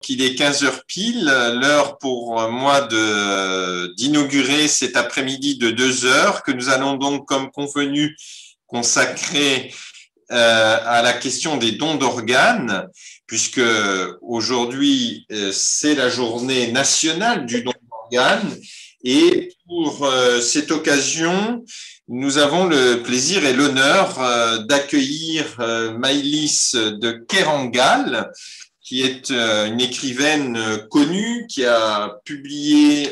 qu'il est 15 heures pile, l'heure pour moi d'inaugurer cet après-midi de 2 heures que nous allons donc, comme convenu, consacrer à la question des dons d'organes, puisque aujourd'hui, c'est la journée nationale du don d'organes. Et pour cette occasion, nous avons le plaisir et l'honneur d'accueillir Maëlys de Kerangal, qui est une écrivaine connue, qui a publié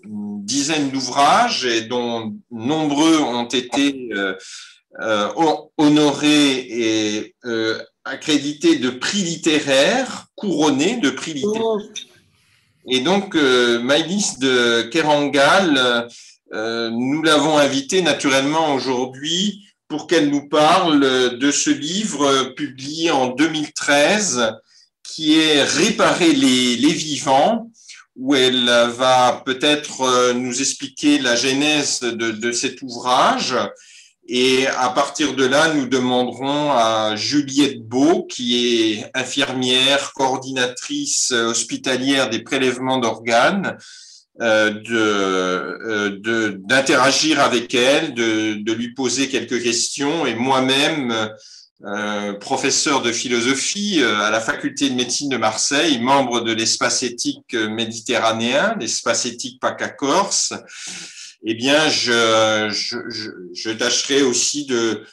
une dizaine d'ouvrages et dont nombreux ont été honorés et accrédités de prix littéraires, couronnés de prix littéraires. Et donc, Maëlys de Kerangal, nous l'avons invitée naturellement aujourd'hui pour qu'elle nous parle de ce livre publié en 2013 qui est Réparer les vivants, où elle va peut-être nous expliquer la genèse de cet ouvrage. Et à partir de là, nous demanderons à Juliette Beau, qui est infirmière, coordinatrice hospitalière des prélèvements d'organes, d'interagir avec elle, de lui poser quelques questions. Et moi-même, professeur de philosophie à la faculté de médecine de Marseille, membre de l'espace éthique méditerranéen, l'espace éthique PACA Corse, eh bien, je tâcherai aussi de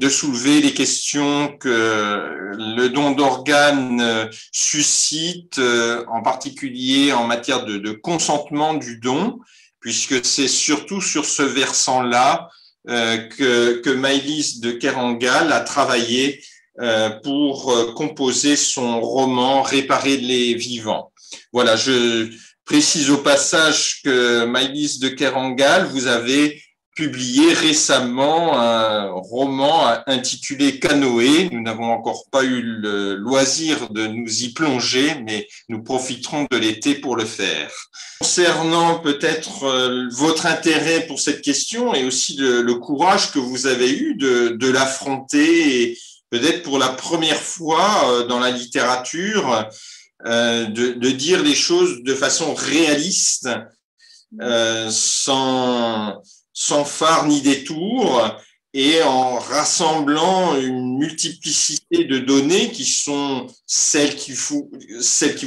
soulever les questions que le don d'organes suscite, en particulier en matière de consentement du don, puisque c'est surtout sur ce versant-là que Maëlys de Kerangal a travaillé pour composer son roman Réparer les vivants. Voilà, je précise au passage que Maëlys de Kerangal, vous avez publié récemment un roman intitulé Canoë. Nous n'avons encore pas eu le loisir de nous y plonger, mais nous profiterons de l'été pour le faire. Concernant peut-être votre intérêt pour cette question et aussi le courage que vous avez eu de l'affronter, et peut-être pour la première fois dans la littérature, de dire les choses de façon réaliste, sans phare ni détour, et en rassemblant une multiplicité de données qui sont celles qui vous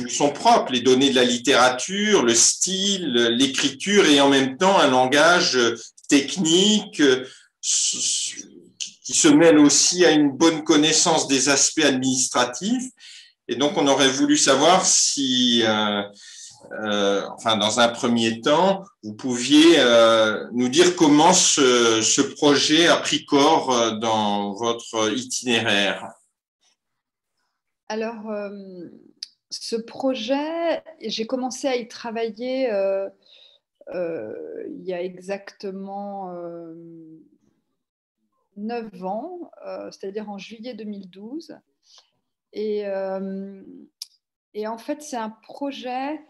sont propres, les données de la littérature, le style, l'écriture, et en même temps un langage technique qui se mêle aussi à une bonne connaissance des aspects administratifs. Et donc, on aurait voulu savoir si, enfin, dans un premier temps, vous pouviez nous dire comment ce projet a pris corps dans votre itinéraire. Alors, ce projet, j'ai commencé à y travailler il y a exactement 9 ans, c'est-à-dire en juillet 2012. Et en fait, c'est un projet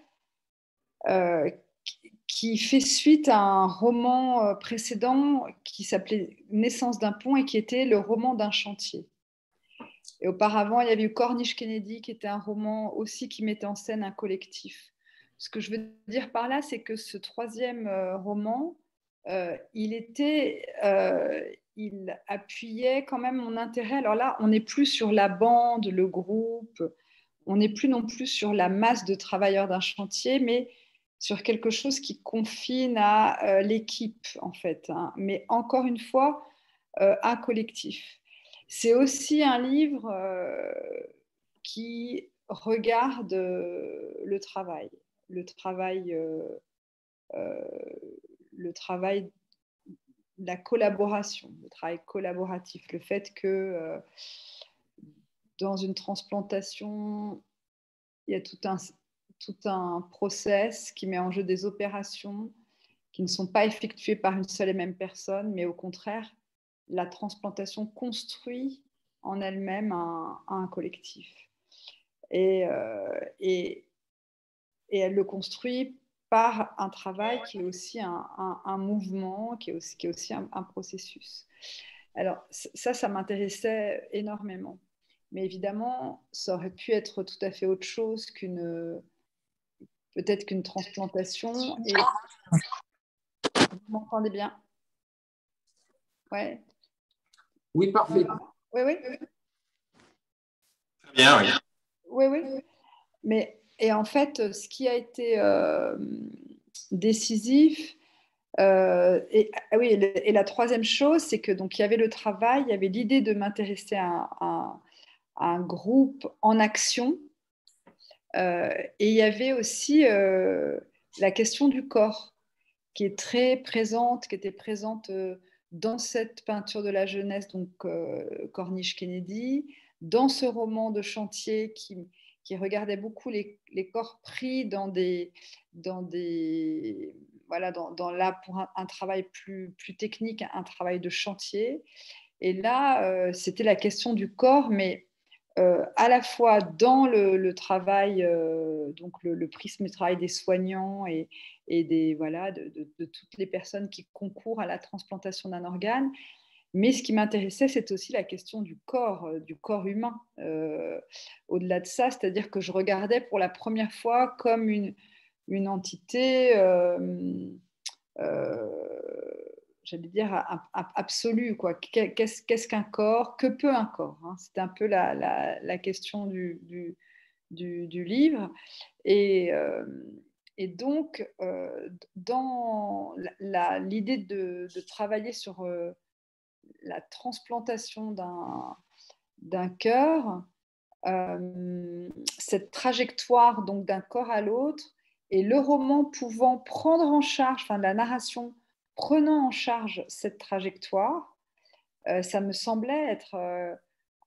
qui fait suite à un roman précédent qui s'appelait Naissance d'un pont et qui était le roman d'un chantier. Et auparavant, il y avait eu Corniche Kennedy, qui était un roman aussi qui mettait en scène un collectif. Ce que je veux dire par là, c'est que ce troisième roman, il appuyait quand même mon intérêt. Alors là, on n'est plus sur la bande, le groupe, on n'est plus non plus sur la masse de travailleurs d'un chantier, mais sur quelque chose qui confine à l'équipe, en fait, hein. Mais encore une fois, un collectif. C'est aussi un livre qui regarde le travail, le travail, la collaboration, le travail collaboratif, le fait que dans une transplantation, il y a tout un process qui met en jeu des opérations qui ne sont pas effectuées par une seule et même personne, mais au contraire, la transplantation construit en elle-même un collectif. Et elle le construit par un travail qui est aussi un mouvement, qui est aussi un processus. Alors ça m'intéressait énormément. Mais évidemment, ça aurait pu être tout à fait autre chose peut-être qu'une transplantation. Et vous m'entendez bien? Ouais. Oui, parfait. Oui, oui. Très bien, oui. Oui, oui. Mais, et en fait, ce qui a été décisif, oui, et la troisième chose, c'est que donc il y avait le travail, il y avait l'idée de m'intéresser à un groupe en action, et il y avait aussi la question du corps qui est très présente, qui était présente dans cette peinture de la jeunesse, donc Corniche Kennedy, dans ce roman de chantier qui regardait beaucoup les corps pris dans des voilà, là pour un travail plus technique, un travail de chantier. Et là, c'était la question du corps, mais à la fois dans le travail, donc le prisme du travail des soignants et voilà, de toutes les personnes qui concourent à la transplantation d'un organe. Mais ce qui m'intéressait, c'est aussi la question du corps humain. Au-delà de ça, c'est-à-dire que je regardais pour la première fois comme une entité, euh, j'allais dire, absolue, quoi. Qu'est-ce qu'un corps? Que peut un corps, hein? C'est un peu la question du livre. Et, euh, et donc, dans l'idée de travailler sur la transplantation d'un cœur, cette trajectoire donc d'un corps à l'autre, et le roman pouvant prendre en charge, enfin la narration prenant en charge cette trajectoire, ça me semblait être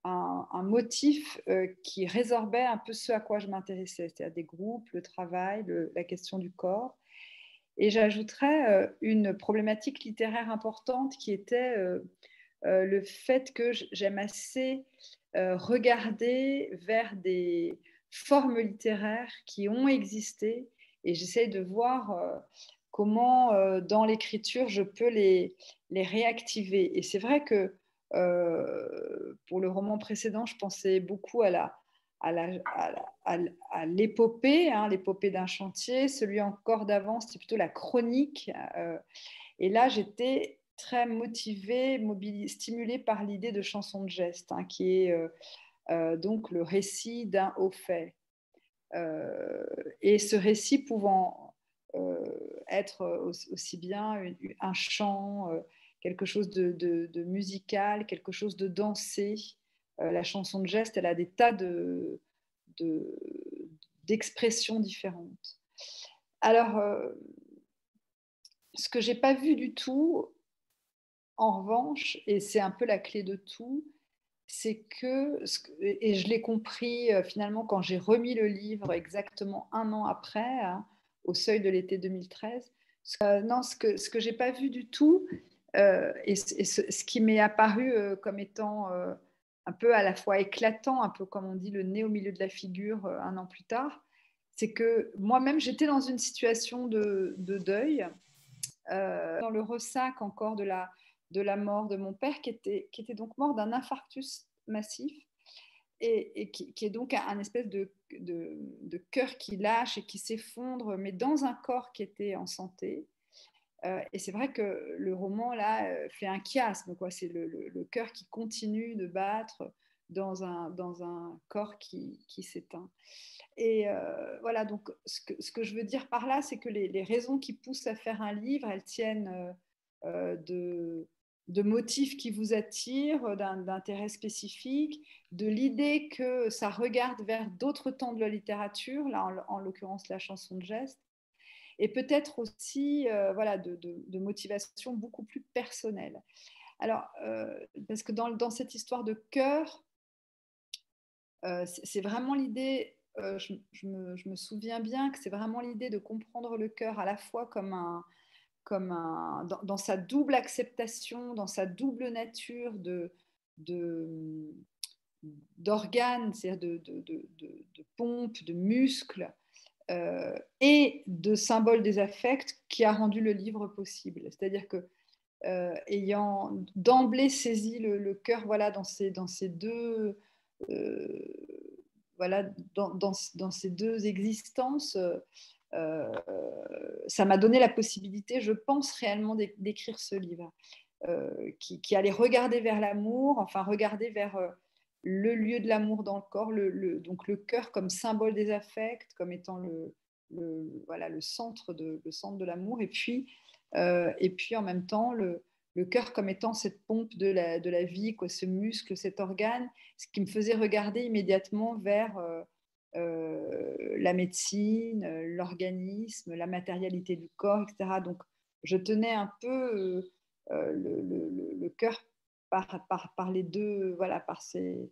un motif qui résorbait un peu ce à quoi je m'intéressais, c'est-à-dire des groupes, le travail, la question du corps. Et j'ajouterais une problématique littéraire importante qui était le fait que j'aime assez regarder vers des formes littéraires qui ont existé, et j'essaie de voir comment dans l'écriture je peux les réactiver. Et c'est vrai que pour le roman précédent, je pensais beaucoup à l'épopée, hein, l'épopée d'un chantier. Celui encore d'avant, c'était plutôt la chronique. Et là, j'étais très motivée, stimulée par l'idée de chanson de geste, hein, qui est donc le récit d'un haut fait. Et ce récit pouvant être aussi bien un chant, quelque chose de musical, quelque chose de dansé. La chanson de geste, elle a des tas d'expressions différentes. Alors, ce que j'ai pas vu du tout, en revanche, et c'est un peu la clé de tout, c'est que, et je l'ai compris finalement quand j'ai remis le livre exactement un an après, hein, au seuil de l'été 2013, non, ce que j'ai pas vu du tout, et ce qui m'est apparu comme étant un peu à la fois éclatant, un peu comme on dit le nez au milieu de la figure un an plus tard, c'est que moi-même j'étais dans une situation de deuil, dans le ressac encore de la mort de mon père, qui était donc mort d'un infarctus massif, et qui est donc un espèce de cœur qui lâche et qui s'effondre, mais dans un corps qui était en santé. Et c'est vrai que le roman, là, fait un chiasme, quoi. C'est le cœur qui continue de battre dans un corps qui s'éteint. Et voilà, donc ce que je veux dire par là, c'est que les raisons qui poussent à faire un livre, elles tiennent de motifs qui vous attirent, d'intérêt spécifique, de l'idée que ça regarde vers d'autres temps de la littérature, là en l'occurrence la chanson de geste, et peut-être aussi voilà, de motivation beaucoup plus personnelle. Alors, parce que dans cette histoire de cœur, c'est vraiment l'idée, je me souviens bien que c'est vraiment l'idée de comprendre le cœur à la fois dans sa double acceptation, dans sa double nature de, d'organes, c'est-à-dire de pompes, de muscles, et de symboles des affects, qui a rendu le livre possible. C'est-à-dire que ayant d'emblée saisi le cœur, voilà, dans ces deux voilà, dans ces deux existences, ça m'a donné la possibilité, je pense réellement, d'écrire ce livre, qui allait regarder vers l'amour, enfin regarder vers le lieu de l'amour dans le corps, donc le cœur comme symbole des affects, comme étant voilà, le centre de l'amour, et puis en même temps le cœur comme étant cette pompe de la vie, quoi, ce muscle, cet organe, ce qui me faisait regarder immédiatement vers la médecine, l'organisme, la matérialité du corps, etc. Donc, je tenais un peu le cœur par les deux, voilà, par ces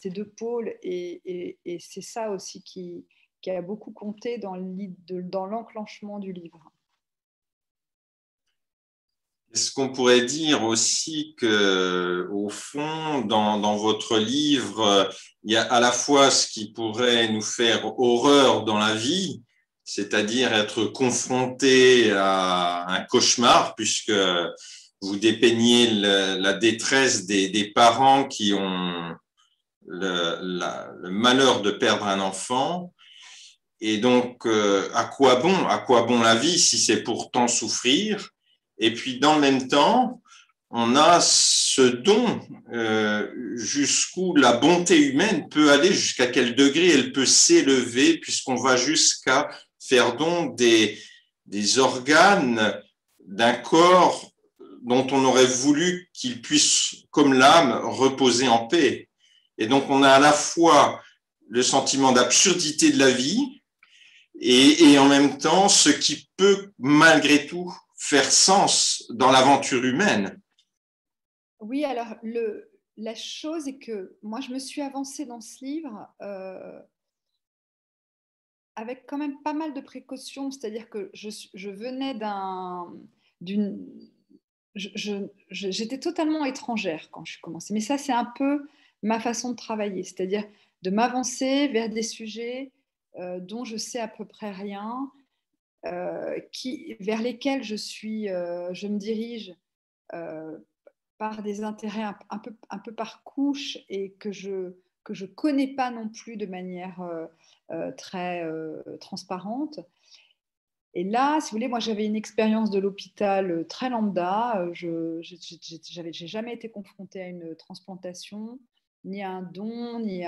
deux pôles. Et c'est ça aussi qui a beaucoup compté dans l'enclenchement du livre. Est-ce qu'on pourrait dire aussi que, au fond, dans votre livre, il y a à la fois ce qui pourrait nous faire horreur dans la vie, c'est-à-dire être confronté à un cauchemar, puisque vous dépeignez la détresse des parents qui ont le malheur de perdre un enfant. Et donc, à quoi bon la vie si c'est pour tant souffrir? Et puis, dans le même temps, on a ce don jusqu'où la bonté humaine peut aller, jusqu'à quel degré elle peut s'élever, puisqu'on va jusqu'à faire don des organes d'un corps dont on aurait voulu qu'il puisse, comme l'âme, reposer en paix. Et donc, on a à la fois le sentiment d'absurdité de la vie, et en même temps ce qui peut malgré tout faire sens dans l'aventure humaine. Oui, alors la chose est que moi je me suis avancée dans ce livre avec quand même pas mal de précautions, c'est-à-dire que je venais d'une... J'étais totalement étrangère quand je suis commencée, mais ça c'est un peu ma façon de travailler, c'est-à-dire de m'avancer vers des sujets dont je sais à peu près rien, vers lesquels je me dirige euh, par des intérêts un peu par couche, et que je connais pas non plus de manière très transparente. Et là, si vous voulez, moi j'avais une expérience de l'hôpital très lambda. J'ai jamais été confrontée à une transplantation, ni à un don, ni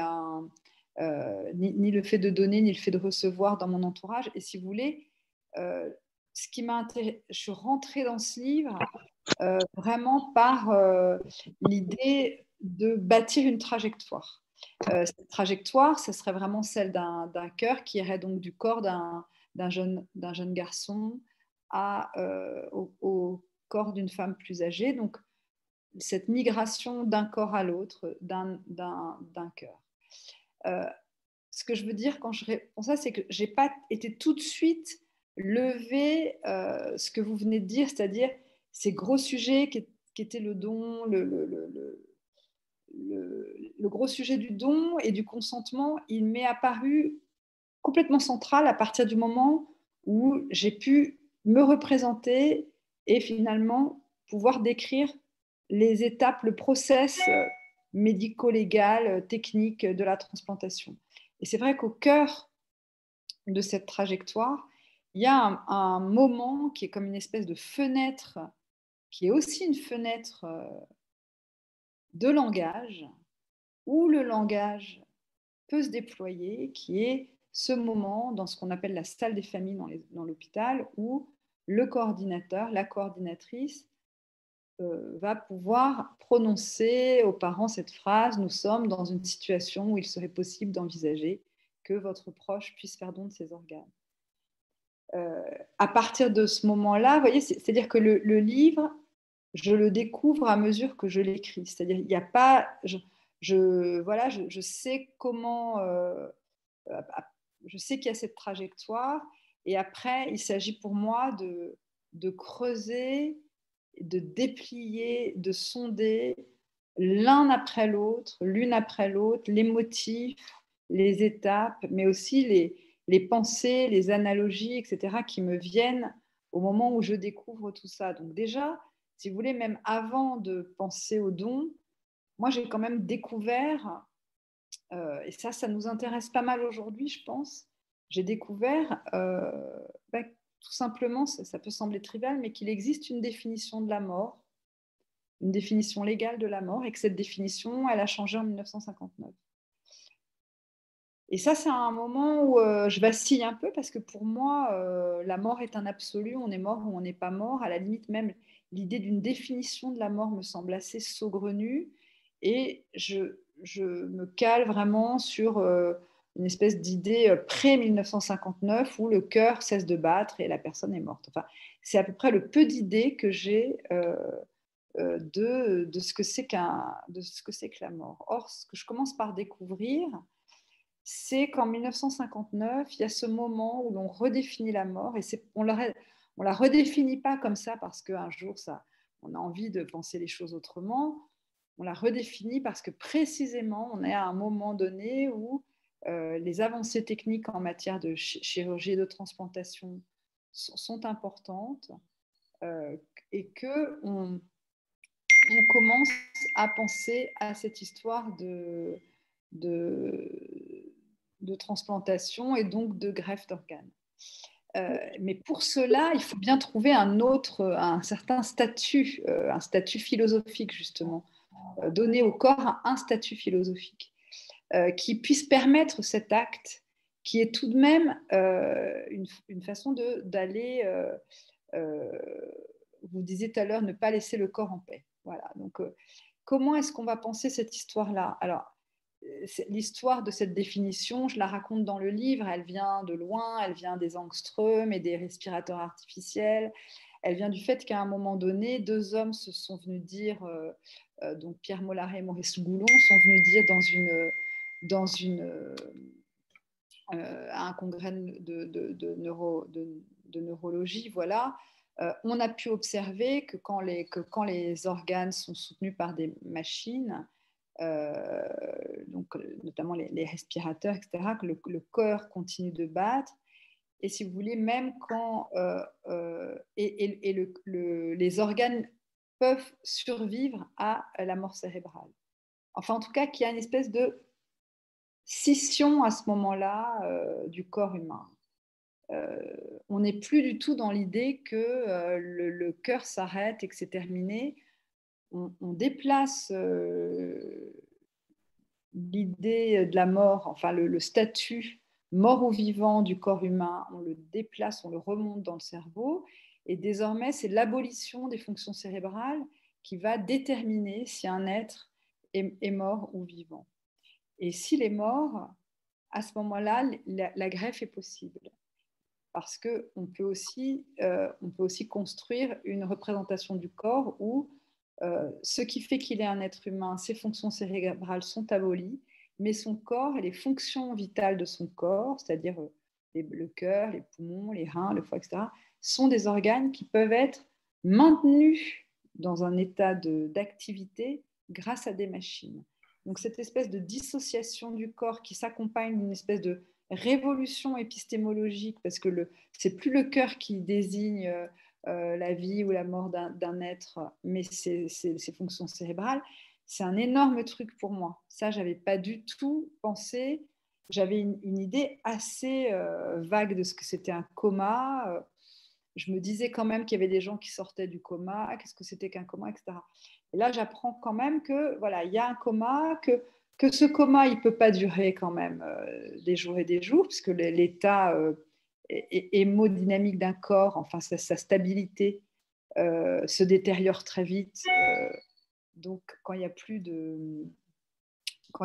le fait de donner, ni le fait de recevoir dans mon entourage. Et si vous voulez, ce qui m'a intéressée, je suis rentrée dans ce livre vraiment par l'idée de bâtir une trajectoire. Cette trajectoire, ce serait vraiment celle d'un cœur qui irait donc du corps d'un jeune garçon au corps d'une femme plus âgée. Donc, cette migration d'un corps à l'autre, d'un cœur. Ce que je veux dire quand je réponds ça, c'est que je n'ai pas été tout de suite lever ce que vous venez de dire, c'est-à-dire ces gros sujets qui étaient le don, le gros sujet du don et du consentement. Il m'est apparu complètement central à partir du moment où j'ai pu me représenter et finalement pouvoir décrire les étapes, le process médico-légal, technique de la transplantation. Et c'est vrai qu'au cœur de cette trajectoire, il y a un moment qui est comme une espèce de fenêtre, qui est aussi une fenêtre de langage, où le langage peut se déployer, qui est ce moment dans ce qu'on appelle la salle des familles dans l'hôpital, où le coordinateur, la coordinatrice va pouvoir prononcer aux parents cette phrase: nous sommes dans une situation où il serait possible d'envisager que votre proche puisse faire don de ses organes. À partir de ce moment-là, vous voyez, c'est-à-dire que le livre, je le découvre à mesure que je l'écris. C'est-à-dire, il n'y a pas... voilà, je sais comment... je sais qu'il y a cette trajectoire. Et après, il s'agit pour moi de creuser, de déplier, de sonder l'un après l'autre, l'une après l'autre, les motifs, les étapes, mais aussi les pensées, les analogies, etc., qui me viennent au moment où je découvre tout ça. Donc déjà, si vous voulez, même avant de penser au don, moi j'ai quand même découvert Et ça nous intéresse pas mal aujourd'hui, je pense. J'ai découvert, tout simplement, ça peut sembler trivial, mais qu'il existe une définition de la mort, une définition légale de la mort, et que cette définition, elle a changé en 1959. Et ça, c'est un moment où je vacille un peu, parce que pour moi, la mort est un absolu, on est mort ou on n'est pas mort. À la limite, même l'idée d'une définition de la mort me semble assez saugrenue, et je me cale vraiment sur une espèce d'idée pré-1959 où le cœur cesse de battre et la personne est morte. Enfin, c'est à peu près le peu d'idées que j'ai de ce que c'est que la mort. Or, ce que je commence par découvrir, c'est qu'en 1959, il y a ce moment où l'on redéfinit la mort, et on la redéfinit pas comme ça parce qu'un jour, on a envie de penser les choses autrement. On la redéfinit parce que précisément, on est à un moment donné où les avancées techniques en matière de chirurgie et de transplantation sont importantes, et qu'on commence à penser à cette histoire de transplantation et donc de greffe d'organes. Mais pour cela, il faut bien trouver un certain statut, un statut philosophique justement, donner au corps un statut philosophique qui puisse permettre cet acte, qui est tout de même une façon d'aller, vous disiez tout à l'heure, ne pas laisser le corps en paix. Voilà. Donc, comment est-ce qu'on va penser cette histoire-là? Alors, l'histoire de cette définition, je la raconte dans le livre, elle vient de loin, elle vient des angstroms et des respirateurs artificiels, elle vient du fait qu'à un moment donné, deux hommes se sont venus dire, donc Pierre Mollaret et Maurice Goulon, sont venus dire à un congrès de neurologie, voilà, on a pu observer que quand les organes sont soutenus par des machines, donc notamment les respirateurs, etc., que le cœur continue de battre. Et si vous voulez, même quand les organes peuvent survivre à la mort cérébrale. Enfin, en tout cas, qu'il y a une espèce de scission à ce moment-là du corps humain. On n'est plus du tout dans l'idée que le cœur s'arrête et que c'est terminé. On déplace l'idée de la mort, enfin le statut mort ou vivant du corps humain, on le déplace, on le remonte dans le cerveau, et désormais c'est l'abolition des fonctions cérébrales qui va déterminer si un être est mort ou vivant. Et s'il est mort, à ce moment-là, la greffe est possible. Parce qu'on peut aussi construire une représentation du corps où ce qui fait qu'il est un être humain, ses fonctions cérébrales sont abolies, mais son corps et les fonctions vitales de son corps, c'est-à-dire le cœur, les poumons, les reins, le foie, etc., sont des organes qui peuvent être maintenus dans un état d'activité grâce à des machines. Donc cette espèce de dissociation du corps qui s'accompagne d'une espèce de révolution épistémologique, parce que c'est plus le cœur qui désigne la vie ou la mort d'un être, mais ses fonctions cérébrales, c'est un énorme truc pour moi. Ça, je n'avais pas du tout pensé. J'avais une idée assez vague de ce que c'était un coma. Je me disais quand même qu'il y avait des gens qui sortaient du coma, qu'est-ce que c'était qu'un coma, etc. Et là, j'apprends quand même que voilà, il y a un coma, que ce coma, il ne peut pas durer quand même des jours et des jours, puisque l'état hémodynamique d'un corps, enfin sa stabilité, se détériore très vite. Donc, quand il y a plus de, quand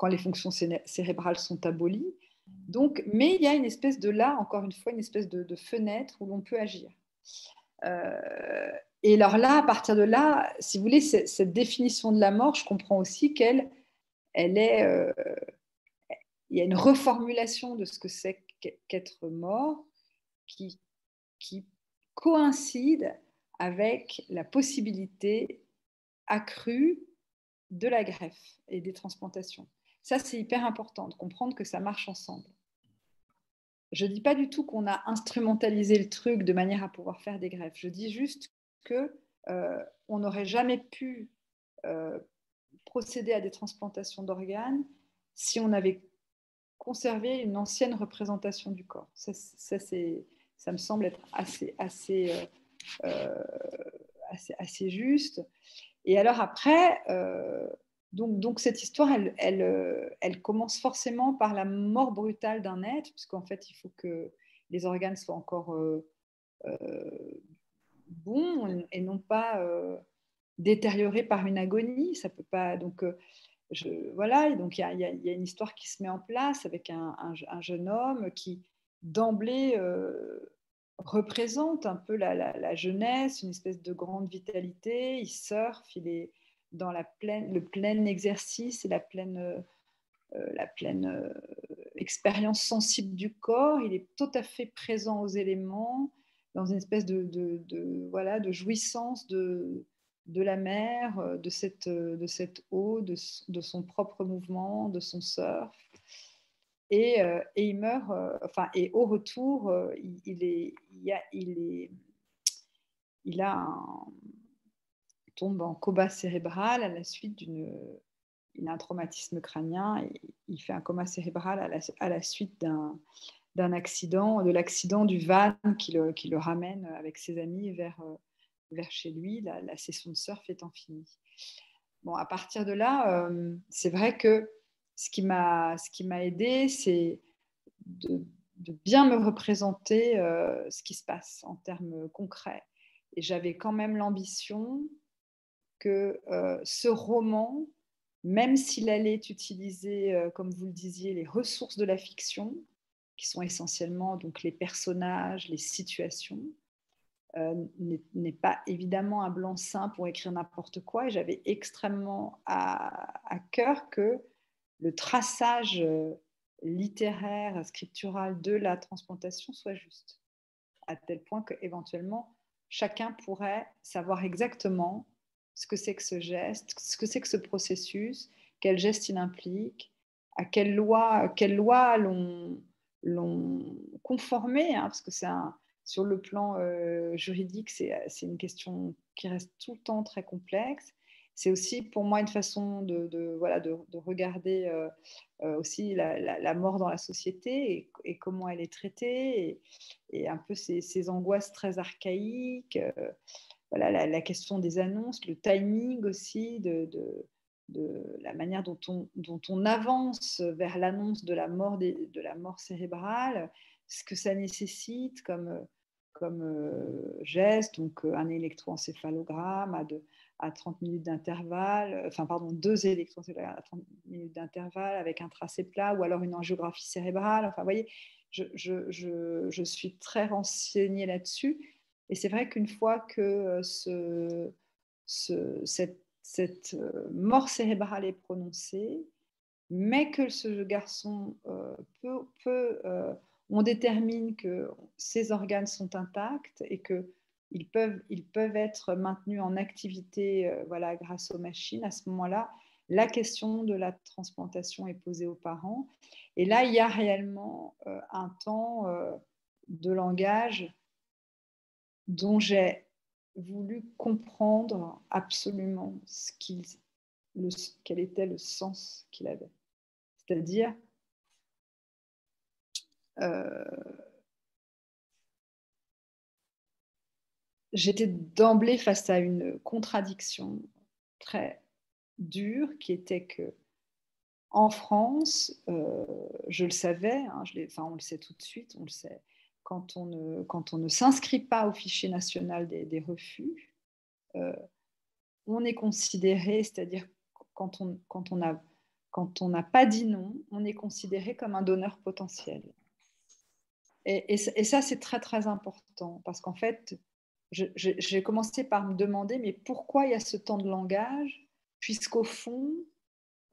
les fonctions cérébrales sont abolies. Donc, mais il y a une espèce de là, encore une fois, une espèce de fenêtre où l'on peut agir. Et alors là, à partir de là, si vous voulez, cette définition de la mort, je comprends aussi qu'elle est, il y a une reformulation de ce que c'est qu'être mort qui coïncide avec la possibilité accrue de la greffe et des transplantations. Ça, c'est hyper important de comprendre que ça marche ensemble. Je ne dis pas du tout qu'on a instrumentalisé le truc de manière à pouvoir faire des greffes. Je dis juste qu'on n'aurait jamais pu procéder à des transplantations d'organes si on avait conservé une ancienne représentation du corps. Ça me semble être assez juste. Et alors après, donc cette histoire, elle commence forcément par la mort brutale d'un être, puisqu'en fait, il faut que les organes soient encore bons et non pas détériorés par une agonie. Ça peut pas. Donc voilà, et donc il y a une histoire qui se met en place avec un jeune homme qui d'emblée représente un peu la jeunesse, une espèce de grande vitalité. Il surfe, il est dans le plein exercice et la pleine expérience sensible du corps. Il est tout à fait présent aux éléments, dans une espèce voilà, de jouissance de la mer, de cette eau, de son propre mouvement, de son surf. Et il meurt, et au retour, tombe en coma cérébral à la suite il a un traumatisme crânien et il fait un coma cérébral à la suite d'un accident, de l'accident du van qui le ramène avec ses amis vers chez lui, la session de surf étant finie. Bon, à partir de là, c'est vrai que ce qui m'a aidée, c'est de bien me représenter ce qui se passe en termes concrets. Et j'avais quand même l'ambition que ce roman, même s'il allait utiliser, comme vous le disiez, les ressources de la fiction, qui sont essentiellement donc les personnages, les situations, n'est pas évidemment un blanc-seing pour écrire n'importe quoi. Et j'avais extrêmement à cœur que le traçage littéraire, scriptural de la transplantation soit juste, à tel point qu'éventuellement, chacun pourrait savoir exactement ce que c'est que ce geste, ce que c'est que ce processus, quel geste il implique, à quelle loi l'ont conformé, hein, parce que sur le plan juridique, c'est une question qui reste tout le temps très complexe. C'est aussi pour moi une façon de regarder aussi la mort dans la société et comment elle est traitée et un peu ces angoisses très archaïques. Voilà, la question des annonces, le timing aussi de la manière dont on avance vers l'annonce de la mort cérébrale, ce que ça nécessite comme geste, donc un électroencéphalogramme à 30 minutes d'intervalle, enfin pardon, 2 électroencéphalogrammes à 30 minutes d'intervalle avec un tracé plat ou alors une angiographie cérébrale. Enfin, vous voyez, je suis très renseignée là-dessus. Et c'est vrai qu'une fois que cette mort cérébrale est prononcée, mais que ce garçon on détermine que ses organes sont intacts et qu'ils peuvent être maintenus en activité voilà, grâce aux machines, à ce moment-là, la question de la transplantation est posée aux parents. Et là, il y a réellement un temps de langage dont j'ai voulu comprendre absolument quel était le sens qu'il avait. C'est-à-dire, j'étais d'emblée face à une contradiction très dure qui était que en France, je le savais, hein, on le sait tout de suite, on le sait, quand on ne s'inscrit pas au fichier national des refus, on est considéré, c'est-à-dire quand on n'a pas dit non, on est considéré comme un donneur potentiel. Et ça, c'est très, très important, parce qu'en fait, j'ai commencé par me demander, mais pourquoi il y a ce temps de langage, puisqu'au fond,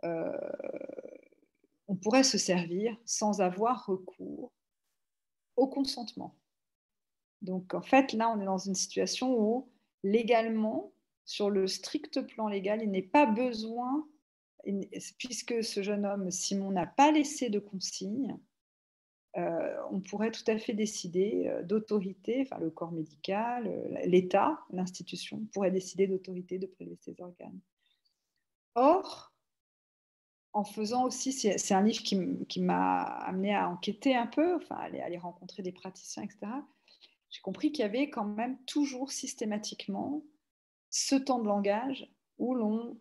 on pourrait se servir sans avoir recours au consentement. Donc, en fait, là, on est dans une situation où, légalement, sur le strict plan légal, il n'est pas besoin, puisque ce jeune homme, Simon, n'a pas laissé de consigne, on pourrait tout à fait décider d'autorité, enfin le corps médical, l'État, l'institution, pourrait décider d'autorité de prélever ses organes. Or, en faisant aussi, c'est un livre qui m'a amené à enquêter un peu, enfin, aller rencontrer des praticiens, etc. J'ai compris qu'il y avait quand même toujours systématiquement ce temps de langage où l'on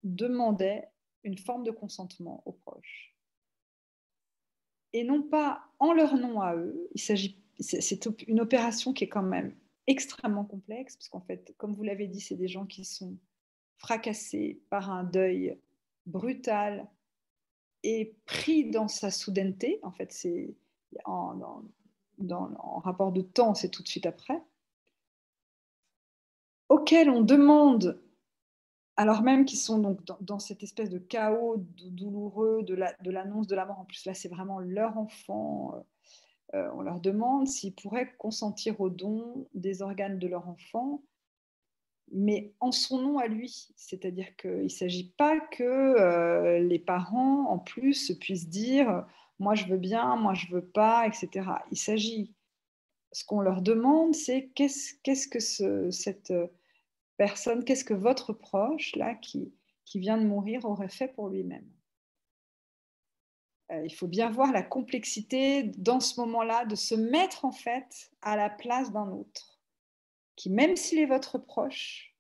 demandait une forme de consentement aux proches. Et non pas en leur nom à eux. C'est une opération qui est quand même extrêmement complexe, parce qu'en fait, comme vous l'avez dit, c'est des gens qui sont fracassés par un deuil brutal et pris dans sa soudaineté. En fait, c'est en rapport de temps, c'est tout de suite après, auquel on demande, alors même qu'ils sont donc dans cette espèce de chaos douloureux de l'annonce de la mort. En plus, là, c'est vraiment leur enfant. On leur demande s'ils pourraient consentir au don des organes de leur enfant, mais en son nom à lui. C'est-à-dire qu'il ne s'agit pas que les parents, en plus, puissent dire « moi, je veux bien, moi, je ne veux pas », etc. Il s'agit, ce qu'on leur demande, c'est qu'est-ce que cette personne, qu'est-ce que votre proche, là, qui vient de mourir, aurait fait pour lui-même. Il faut bien voir la complexité dans ce moment-là de se mettre en fait à la place d'un autre, qui, même s'il est votre proche,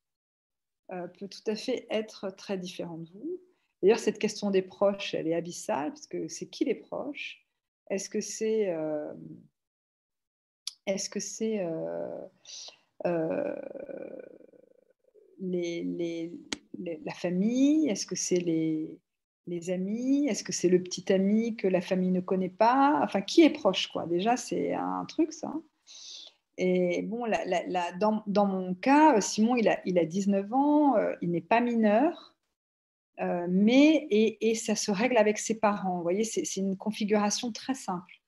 peut tout à fait être très différent de vous. D'ailleurs, cette question des proches, elle est abyssale, parce que c'est qui les proches? Est-ce que c'est la famille? Est-ce que c'est les amis? Est-ce que c'est le petit ami que la famille ne connaît pas? Enfin, qui est proche, quoi? Déjà, c'est un truc, ça. Et bon, dans mon cas, Simon, il a 19 ans, il n'est pas mineur, et ça se règle avec ses parents. Vous voyez, c'est une configuration très simple.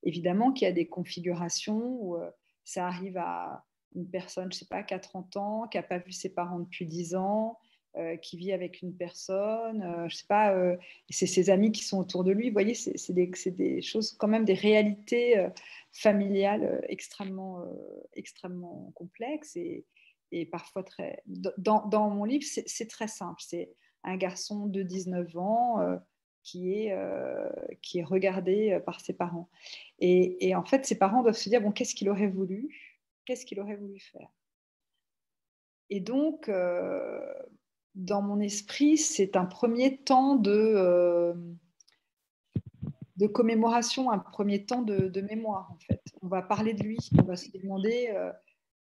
Évidemment qu'il y a des configurations où ça arrive à une personne, je ne sais pas, qui a 30 ans, qui n'a pas vu ses parents depuis 10 ans, qui vit avec une personne, je ne sais pas, et c'est ses amis qui sont autour de lui. Vous voyez, c'est des choses, quand même, des réalités familiales extrêmement complexes et parfois très... Dans mon livre, c'est très simple. C'est un garçon de 19 ans qui est regardé par ses parents. Et en fait, ses parents doivent se dire, bon, qu'est-ce qu'il aurait voulu? Qu'est-ce qu'il aurait voulu faire? Et donc, dans mon esprit, c'est un premier temps de commémoration, un premier temps de mémoire, en fait. On va parler de lui, on va se demander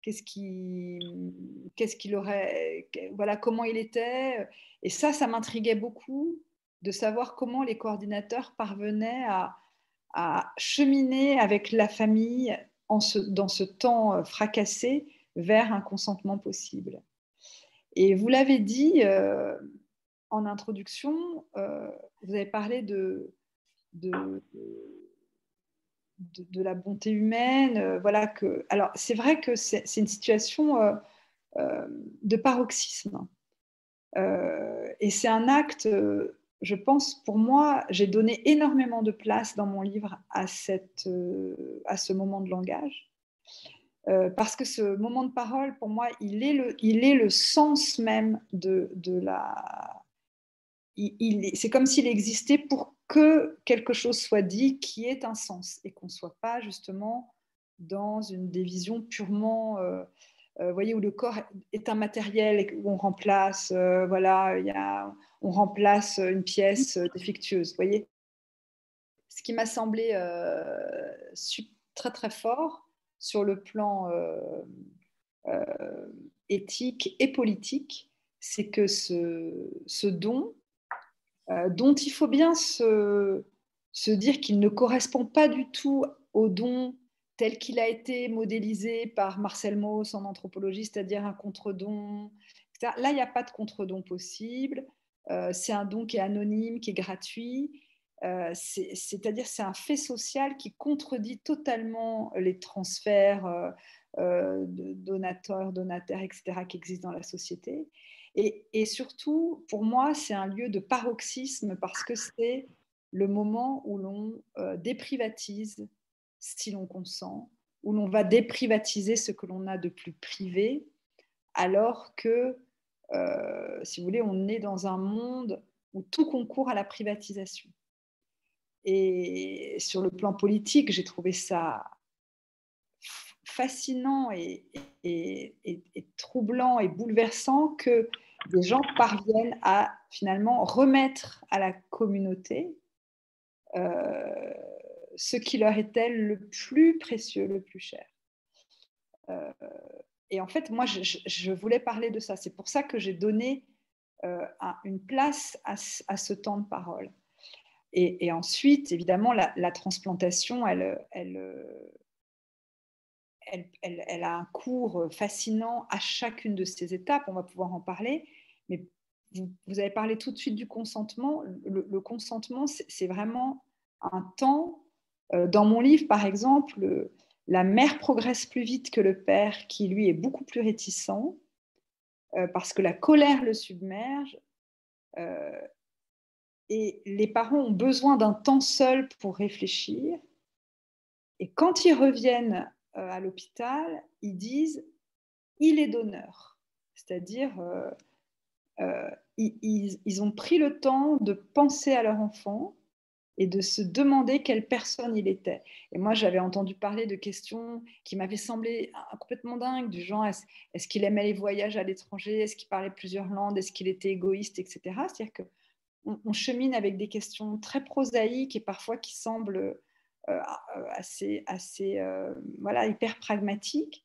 qu'est-ce qu'il aurait, voilà, comment il était. Et ça m'intriguait beaucoup de savoir comment les coordinateurs parvenaient à cheminer avec la famille dans ce temps fracassé vers un consentement possible. Et vous l'avez dit en introduction, vous avez parlé de la bonté humaine. Voilà que... Alors, c'est vrai que c'est une situation de paroxysme. Et c'est un acte, je pense, pour moi, j'ai donné énormément de place dans mon livre à ce moment de langage. Parce que ce moment de parole, pour moi, il est le sens même de la... c'est comme s'il existait pour que quelque chose soit dit qui ait un sens et qu'on ne soit pas justement dans des visions purement... vous voyez, où le corps est un matériel et où on remplace, voilà, on remplace une pièce défectueuse. Vous voyez, ce qui m'a semblé très très fort sur le plan éthique et politique, c'est que ce don, dont il faut bien se dire qu'il ne correspond pas du tout au don tel qu'il a été modélisé par Marcel Mauss en anthropologie, c'est-à-dire un contre-don, etc. Là, il n'y a pas de contre-don possible. C'est un don qui est anonyme, qui est gratuit. C'est-à-dire c'est un fait social qui contredit totalement les transferts de donateurs, donataires, etc., qui existent dans la société. Et surtout, pour moi, c'est un lieu de paroxysme parce que c'est le moment où l'on déprivatise si l'on consent, où l'on va déprivatiser ce que l'on a de plus privé, alors que si vous voulez, on est dans un monde où tout concourt à la privatisation. Et sur le plan politique, j'ai trouvé ça fascinant et troublant et bouleversant que des gens parviennent à finalement remettre à la communauté ce qui leur était le plus précieux, le plus cher. Et en fait, moi, je voulais parler de ça. C'est pour ça que j'ai donné une place à ce temps de parole. Et ensuite, évidemment, la transplantation, elle a un cours fascinant à chacune de ces étapes. On va pouvoir en parler. Mais vous avez parlé tout de suite du consentement. Le consentement, c'est vraiment un temps. Dans mon livre, par exemple, la mère progresse plus vite que le père, qui lui est beaucoup plus réticent, parce que la colère le submerge. Et les parents ont besoin d'un temps seul pour réfléchir. Et quand ils reviennent à l'hôpital, ils disent « il est donneur ». C'est-à-dire, ils ont pris le temps de penser à leur enfant et de se demander quelle personne il était. Et moi, j'avais entendu parler de questions qui m'avaient semblé complètement dingues, du genre est-ce qu'il aimait les voyages à l'étranger, est-ce qu'il parlait plusieurs langues, est-ce qu'il était égoïste, etc. C'est-à-dire qu'on chemine avec des questions très prosaïques et parfois qui semblent assez voilà, hyper pragmatiques.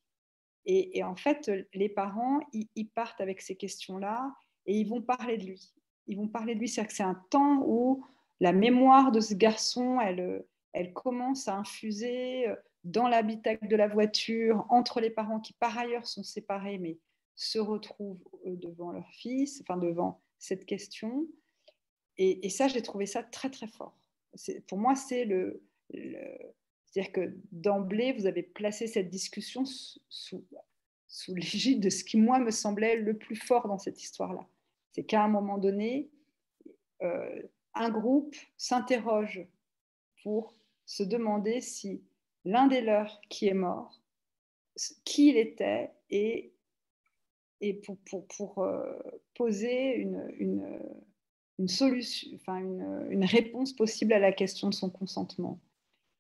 Et en fait, les parents, ils partent avec ces questions-là et ils vont parler de lui. Ils vont parler de lui. C'est-à-dire que c'est un temps où la mémoire de ce garçon, elle commence à infuser dans l'habitacle de la voiture, entre les parents qui par ailleurs sont séparés, mais se retrouvent devant leur fils, enfin devant cette question. Et ça, j'ai trouvé ça très, très fort. Pour moi, c'est c'est-à-dire que d'emblée, vous avez placé cette discussion sous l'égide de ce qui, moi, me semblait le plus fort dans cette histoire-là. C'est qu'à un moment donné, un groupe s'interroge pour se demander si l'un des leurs qui est mort, qui il était, et pour poser une solution, enfin une réponse possible à la question de son consentement.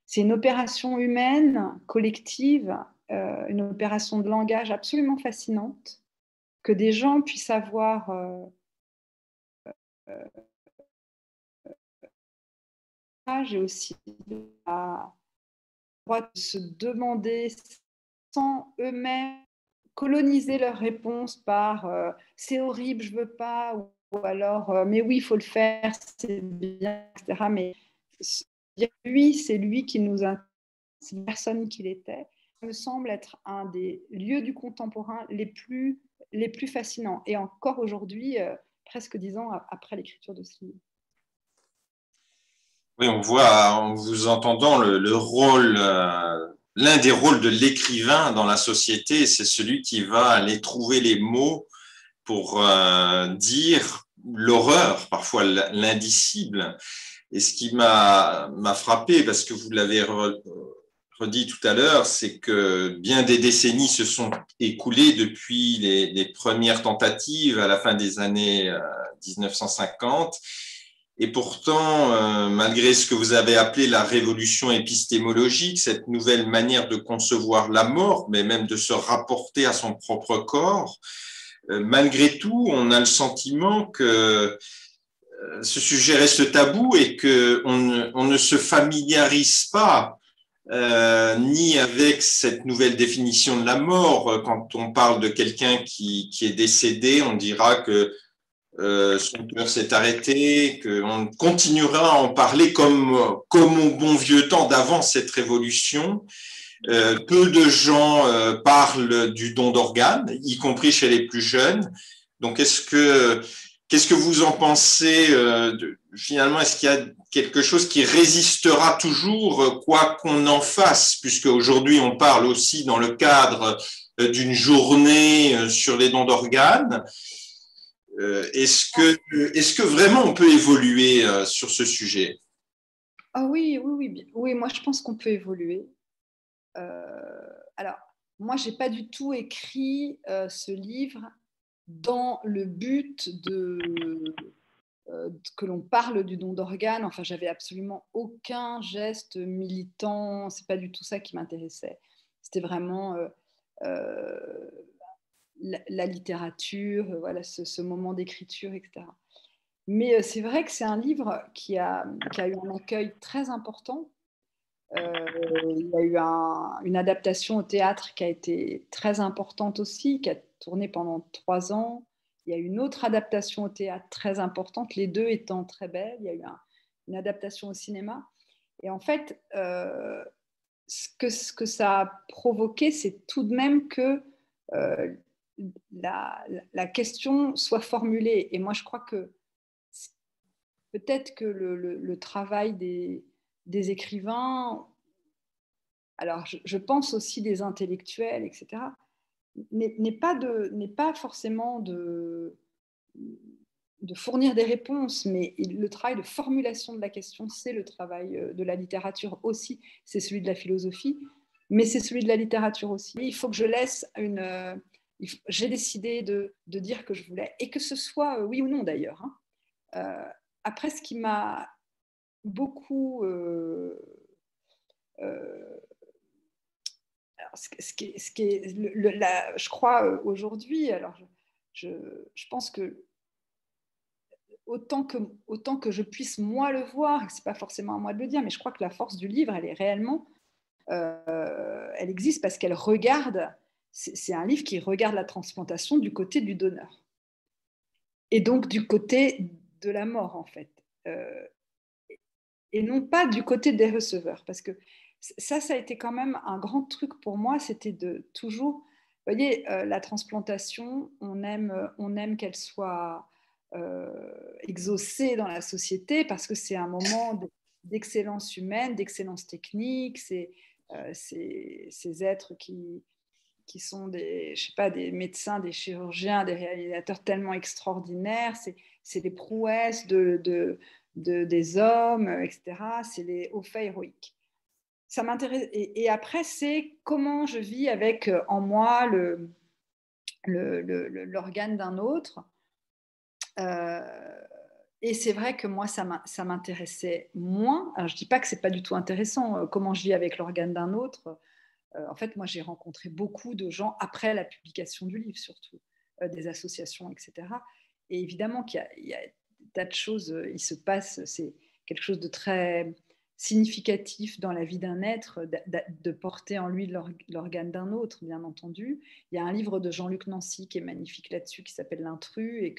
C'est une opération humaine, collective, une opération de langage absolument fascinante, que des gens puissent avoir et aussi la droit de se demander sans eux-mêmes coloniser leur réponse par c'est horrible, je veux pas, ou alors mais oui, il faut le faire, c'est bien, etc. Mais lui, c'est lui qui nous a, c'est une personne qu'il était, me semble être un des lieux du contemporain les plus fascinants. Et encore aujourd'hui, presque 10 ans après l'écriture de ce livre. Oui, on voit en vous entendant le rôle, l'un des rôles de l'écrivain dans la société, c'est celui qui va aller trouver les mots pour dire l'horreur, parfois l'indicible. Et ce qui m'a frappé, parce que vous l'avez redit tout à l'heure, c'est que bien des décennies se sont écoulées depuis les premières tentatives à la fin des années 1950. Et pourtant, malgré ce que vous avez appelé la révolution épistémologique, cette nouvelle manière de concevoir la mort, mais même de se rapporter à son propre corps, malgré tout, on a le sentiment que ce sujet reste tabou et qu'on ne se familiarise pas ni avec cette nouvelle définition de la mort. Quand on parle de quelqu'un qui est décédé, on dira que son cœur s'est arrêté, qu'on continuera à en parler comme au bon vieux temps d'avant cette révolution. Peu de gens parlent du don d'organes, y compris chez les plus jeunes. Donc, qu'est-ce que vous en pensez finalement, est-ce qu'il y a quelque chose qui résistera toujours, quoi qu'on en fasse, puisque aujourd'hui on parle aussi dans le cadre d'une journée sur les dons d'organes. Est-ce que vraiment on peut évoluer sur ce sujet? Ah oui, moi je pense qu'on peut évoluer. Alors, moi, je n'ai pas du tout écrit ce livre dans le but que l'on parle du don d'organes. Enfin, j'avais absolument aucun geste militant, c'est pas du tout ça qui m'intéressait. C'était vraiment la littérature, voilà, ce moment d'écriture, etc. Mais c'est vrai que c'est un livre qui a eu un accueil très important. Il y a eu une adaptation au théâtre qui a été très importante aussi, qui a tourné pendant 3 ans. Il y a eu une autre adaptation au théâtre très importante, les deux étant très belles. Il y a eu une adaptation au cinéma. Et en fait, ce que ça a provoqué, c'est tout de même que la question soit formulée. Et moi, je crois que peut-être que le travail des écrivains, alors je pense aussi des intellectuels, etc., n'est pas forcément de fournir des réponses, mais le travail de formulation de la question, c'est le travail de la littérature aussi, c'est celui de la philosophie, mais c'est celui de la littérature aussi. Il faut que je laisse j'ai décidé de dire que je voulais, et que ce soit oui ou non d'ailleurs. Après, ce qui m'a beaucoup alors, je crois aujourd'hui, alors je pense que autant que je puisse moi le voir, c'est pas forcément à moi de le dire, mais je crois que la force du livre, elle est réellement, elle existe parce qu'elle regarde, c'est un livre qui regarde la transplantation du côté du donneur. Et donc du côté de la mort, en fait. Et non pas du côté des receveurs. Parce que ça a été quand même un grand truc pour moi, c'était de toujours... Vous voyez, la transplantation, on aime qu'elle soit exaucée dans la société parce que c'est un moment d'excellence humaine, d'excellence technique, c'est ces êtres qui sont des médecins, des chirurgiens, des réalisateurs tellement extraordinaires, c'est les prouesses des hommes, etc. C'est les hauts faits héroïques. Ça m'intéresse. Et après, c'est comment je vis avec en moi l'organe d'un autre. Et c'est vrai que moi, ça m'intéressait moins. Alors, je ne dis pas que ce n'est pas du tout intéressant, comment je vis avec l'organe d'un autre. En fait, moi, j'ai rencontré beaucoup de gens après la publication du livre, surtout, des associations, etc. Et évidemment qu'il y a des tas de choses, il se passe, c'est quelque chose de très significatif dans la vie d'un être, de porter en lui l'organe d'un autre, bien entendu. Il y a un livre de Jean-Luc Nancy qui est magnifique là-dessus, qui s'appelle L'intrus, et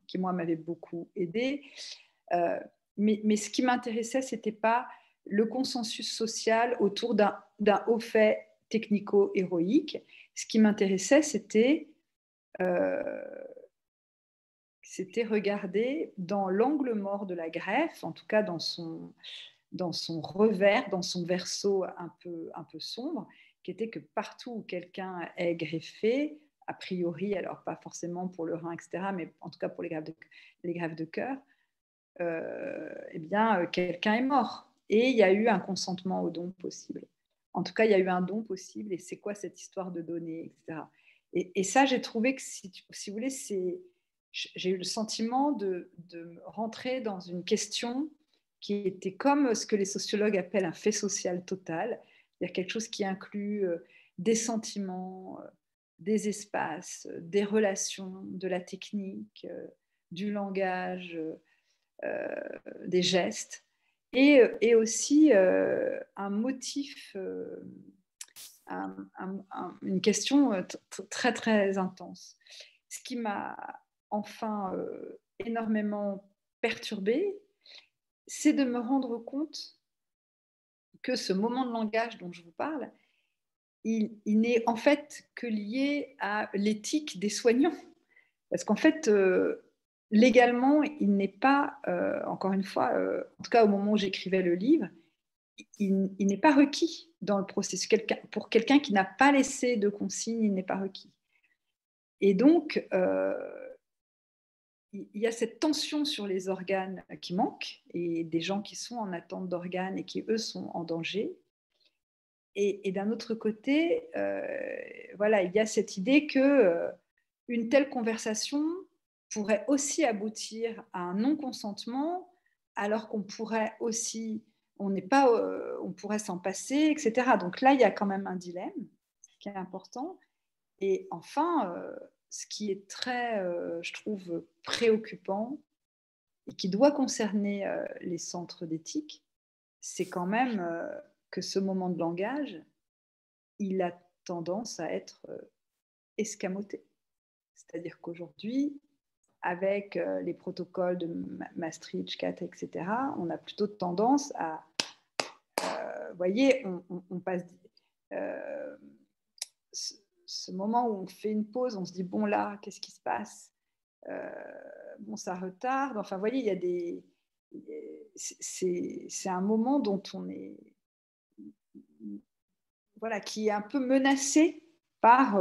qui, moi, m'avait beaucoup aidé. Mais ce qui m'intéressait, ce n'était pas le consensus social autour d'un haut fait technico-héroïque. Ce qui m'intéressait, c'était regarder dans l'angle mort de la greffe, en tout cas dans son revers, dans son verso un peu sombre, qui était que partout où quelqu'un est greffé, a priori, alors pas forcément pour le rein, etc., mais en tout cas pour les greffes de cœur, eh bien, quelqu'un est mort. Et il y a eu un consentement au don possible. En tout cas, il y a eu un don possible. Et c'est quoi cette histoire de donner, etc. Et ça, j'ai trouvé que, si vous voulez, j'ai eu le sentiment de rentrer dans une question qui était comme ce que les sociologues appellent un fait social total. Il y a quelque chose qui inclut des sentiments, des espaces, des relations, de la technique, du langage, des gestes, et aussi un motif, une question très très intense. Ce qui m'a enfin énormément perturbée, c'est de me rendre compte que ce moment de langage dont je vous parle, il n'est en fait que lié à l'éthique des soignants. Parce qu'en fait, légalement, il n'est pas, encore une fois, en tout cas au moment où j'écrivais le livre, il n'est pas requis dans le processus. Pour quelqu'un qui n'a pas laissé de consigne, il n'est pas requis. Et donc, il y a cette tension sur les organes qui manquent, et des gens qui sont en attente d'organes et qui, eux, sont en danger. Et d'un autre côté, voilà, il y a cette idée que une telle conversation pourrait aussi aboutir à un non-consentement, alors qu'on pourrait aussi, on pourrait s'en passer, etc. Donc là, il y a quand même un dilemme qui est important. Et enfin, ce qui est très, je trouve, préoccupant et qui doit concerner les centres d'éthique, c'est quand même que ce moment de langage, il a tendance à être escamoté. C'est-à-dire qu'aujourd'hui, avec les protocoles de Maastricht, CAT, etc., on a plutôt tendance à, vous voyez, on passe ce moment où on fait une pause, on se dit, bon là, qu'est-ce qui se passe? Bon, ça retarde. Enfin, vous voyez, il y a des... C'est un moment dont on est... Voilà, qui est un peu menacé par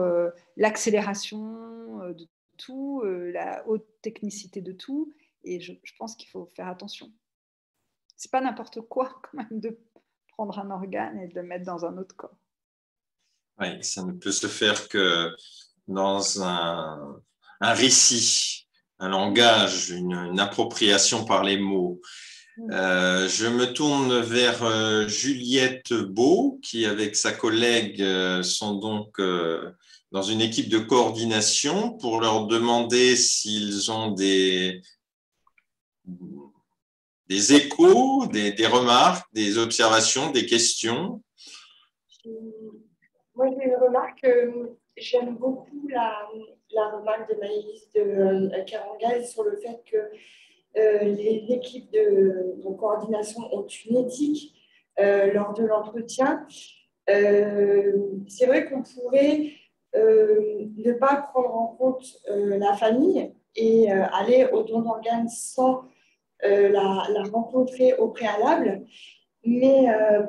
l'accélération de tout, la haute technicité de tout. Et je pense qu'il faut faire attention. C'est pas n'importe quoi, quand même, de prendre un organe et de le mettre dans un autre corps. Oui, ça ne peut se faire que dans un récit, un langage, une appropriation par les mots. Je me tourne vers Juliette Beau, qui, avec sa collègue, sont donc dans une équipe de coordination pour leur demander s'ils ont des échos, des remarques, des observations, des questions. Moi, j'ai une remarque. J'aime beaucoup la remarque de Maëlys de Carangal sur le fait que les équipes de coordination ont une éthique lors de l'entretien. C'est vrai qu'on pourrait ne pas prendre en compte la famille et aller au don d'organes sans la rencontrer au préalable. Mais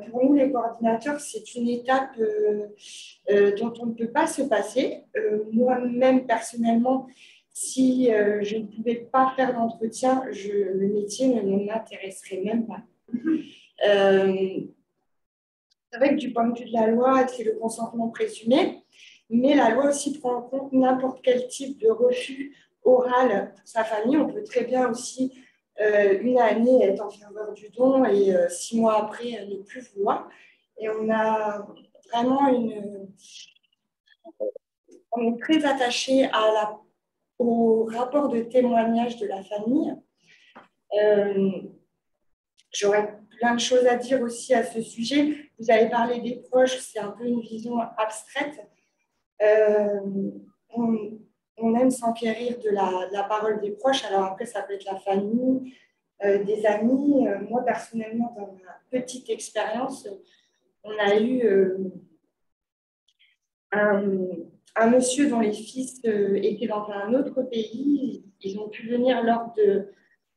pour nous, les coordinateurs, c'est une étape dont on ne peut pas se passer. Moi-même, personnellement, si je ne pouvais pas faire d'entretien, le métier ne m'intéresserait même pas. C'est vrai que du point de vue de la loi, c'est le consentement présumé, mais la loi aussi prend en compte n'importe quel type de refus oral pour sa famille. On peut très bien aussi une année être en faveur du don et 6 mois après ne plus vouloir. Et on a vraiment on est très attaché au rapport de témoignage de la famille. J'aurais plein de choses à dire aussi à ce sujet. Vous avez parlé des proches, c'est un peu une vision abstraite. On aime s'enquérir de la parole des proches. Alors après, ça peut être la famille, des amis. Moi, personnellement, dans ma petite expérience, on a eu un monsieur dont les fils étaient dans un autre pays. Ils ont pu venir lors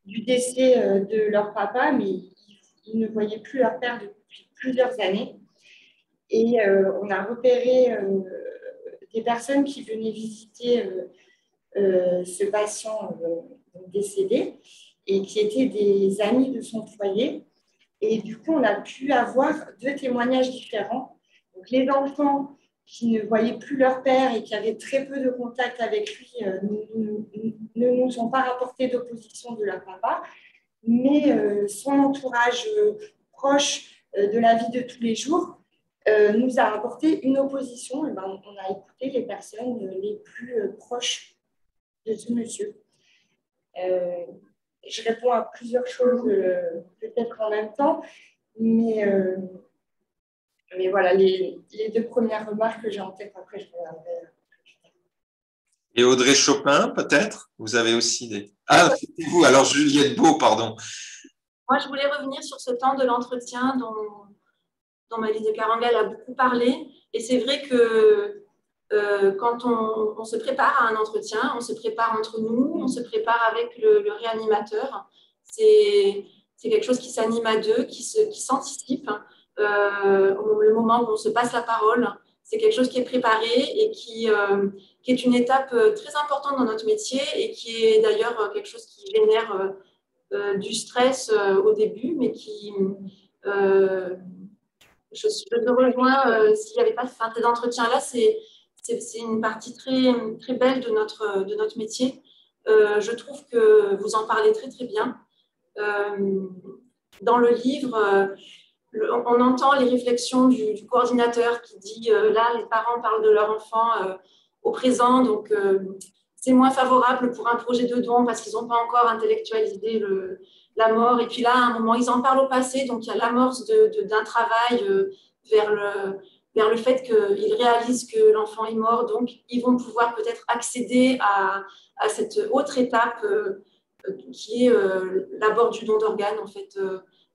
du décès de leur papa, mais ils ne voyaient plus leur père depuis plusieurs années. Et on a repéré des personnes qui venaient visiter ce patient décédé et qui étaient des amis de son foyer. Et du coup, on a pu avoir 2 témoignages différents. Donc, les enfants qui ne voyaient plus leur père et qui avaient très peu de contact avec lui ne nous ont pas rapporté d'opposition de leur papa, mais son entourage proche de la vie de tous les jours nous a apporté une opposition. Et ben, on a écouté les personnes les plus proches de ce monsieur. Je réponds à plusieurs choses peut-être en même temps, mais voilà, les 2 premières remarques que j'ai en tête, après je reviendrai. Et Audrey Chopin, peut-être? Vous avez aussi des... Ah, c'est vous, alors Juliette Beau, pardon. Moi, je voulais revenir sur ce temps de l'entretien dont Maëlys de Carangal a beaucoup parlé. Et c'est vrai que quand on se prépare à un entretien, on se prépare entre nous, on se prépare avec le réanimateur. C'est quelque chose qui s'anime à deux, qui s'anticipe. Le moment où on se passe la parole, c'est quelque chose qui est préparé et qui est une étape très importante dans notre métier et qui est d'ailleurs quelque chose qui génère du stress au début, mais qui... je te rejoins, s'il n'y avait pas ces entretiens-là, c'est une partie très, très belle de notre métier. Je trouve que vous en parlez très, très bien. Dans le livre, on entend les réflexions du coordinateur qui dit là, les parents parlent de leur enfant au présent, donc c'est moins favorable pour un projet de don parce qu'ils n'ont pas encore intellectualisé la mort. Et puis là, à un moment, ils en parlent au passé, donc il y a l'amorce d'un travail vers le fait qu'ils réalisent que l'enfant est mort, donc ils vont pouvoir peut-être accéder à cette autre étape qui est l'abord du don d'organes, en fait.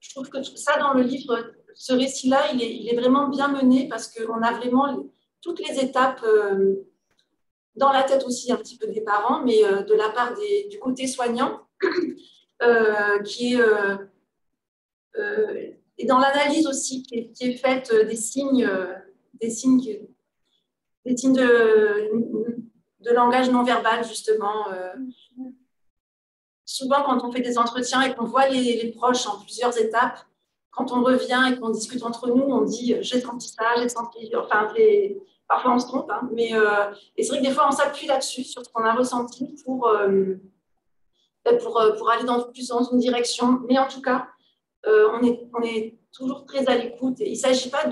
Je trouve que ça, dans le livre, ce récit-là, il est vraiment bien mené parce qu'on a vraiment toutes les étapes dans la tête aussi un petit peu des parents, mais de la part du côté soignant, qui est et dans l'analyse aussi qui est faite des signes de langage non verbal, justement. Souvent, quand on fait des entretiens et qu'on voit les proches en plusieurs étapes, quand on revient et qu'on discute entre nous, on dit « j'ai senti ça, j'ai senti… » Enfin, parfois, on se trompe, hein, mais et c'est vrai que des fois, on s'appuie là-dessus, sur ce qu'on a ressenti pour aller plus dans une direction. Mais en tout cas, on est toujours très à l'écoute. Et il ne s'agit pas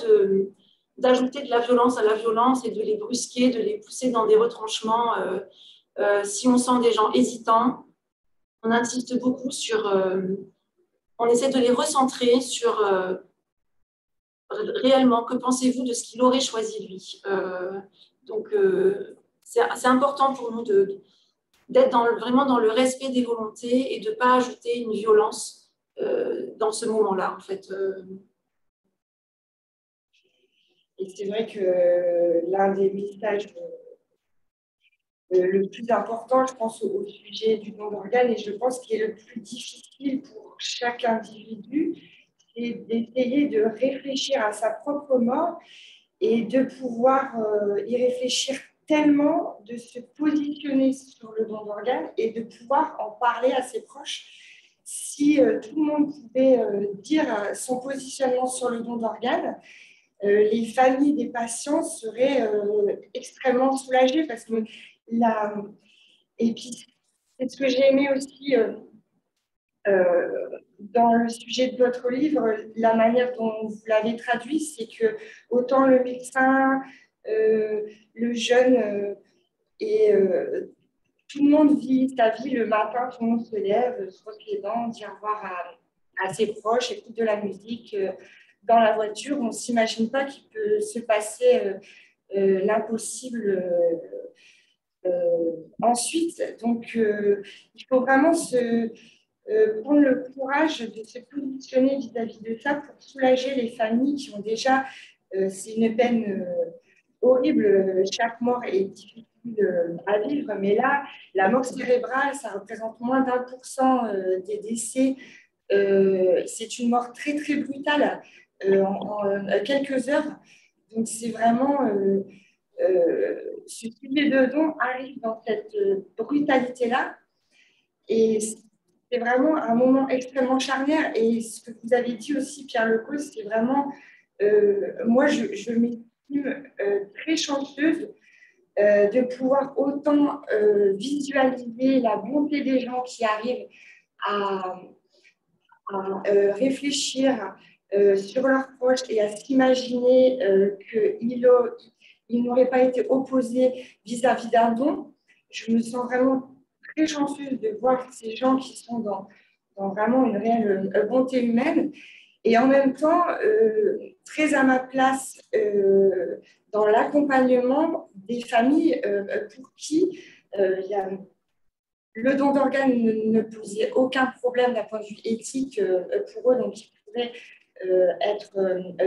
d'ajouter de la violence à la violence et de les brusquer, de les pousser dans des retranchements. Si on sent des gens hésitants, on insiste beaucoup sur… on essaie de les recentrer sur réellement, que pensez-vous de ce qu'il aurait choisi lui. Donc, c'est important pour nous d'être vraiment dans le respect des volontés et de ne pas ajouter une violence dans ce moment-là, en fait. Et c'est vrai que l'un des messages le plus important, je pense, au sujet du don d'organes, et je pense qu'il est le plus difficile pour chaque individu, c'est d'essayer de réfléchir à sa propre mort et de pouvoir y réfléchir tellement, de se positionner sur le don d'organes et de pouvoir en parler à ses proches. Si tout le monde pouvait dire son positionnement sur le don d'organes, les familles des patients seraient extrêmement soulagées parce que et puis c'est ce que j'ai aimé aussi dans le sujet de votre livre, la manière dont vous l'avez traduit, c'est que autant le médecin, le jeune et tout le monde vit sa vie le matin, tout le monde se lève, se brosse les dents, dit au revoir à ses proches, écoute de la musique dans la voiture. On ne s'imagine pas qu'il peut se passer l'impossible ensuite. Donc, il faut vraiment prendre le courage de se positionner vis-à-vis de ça pour soulager les familles qui ont déjà, c'est une peine horrible, chaque mort est difficile à vivre, mais là, la mort cérébrale, ça représente moins d'1% des décès. C'est une mort très, très brutale en quelques heures. Donc, c'est vraiment… ce sujet de don arrive dans cette brutalité-là. Et c'est vraiment un moment extrêmement charnière. Et ce que vous avez dit aussi, Pierre Lecaux, c'est vraiment… moi, je m'estime très chanceuse de pouvoir autant visualiser la bonté des gens qui arrivent à réfléchir sur leurs proches et à s'imaginer qu'ils n'auraient pas été opposés vis-à-vis d'un don. Je me sens vraiment très chanceuse de voir ces gens qui sont dans vraiment une réelle bonté humaine et en même temps très à ma place dans l'accompagnement des familles pour qui le don d'organes ne posait aucun problème d'un point de vue éthique pour eux, donc ils pouvaient être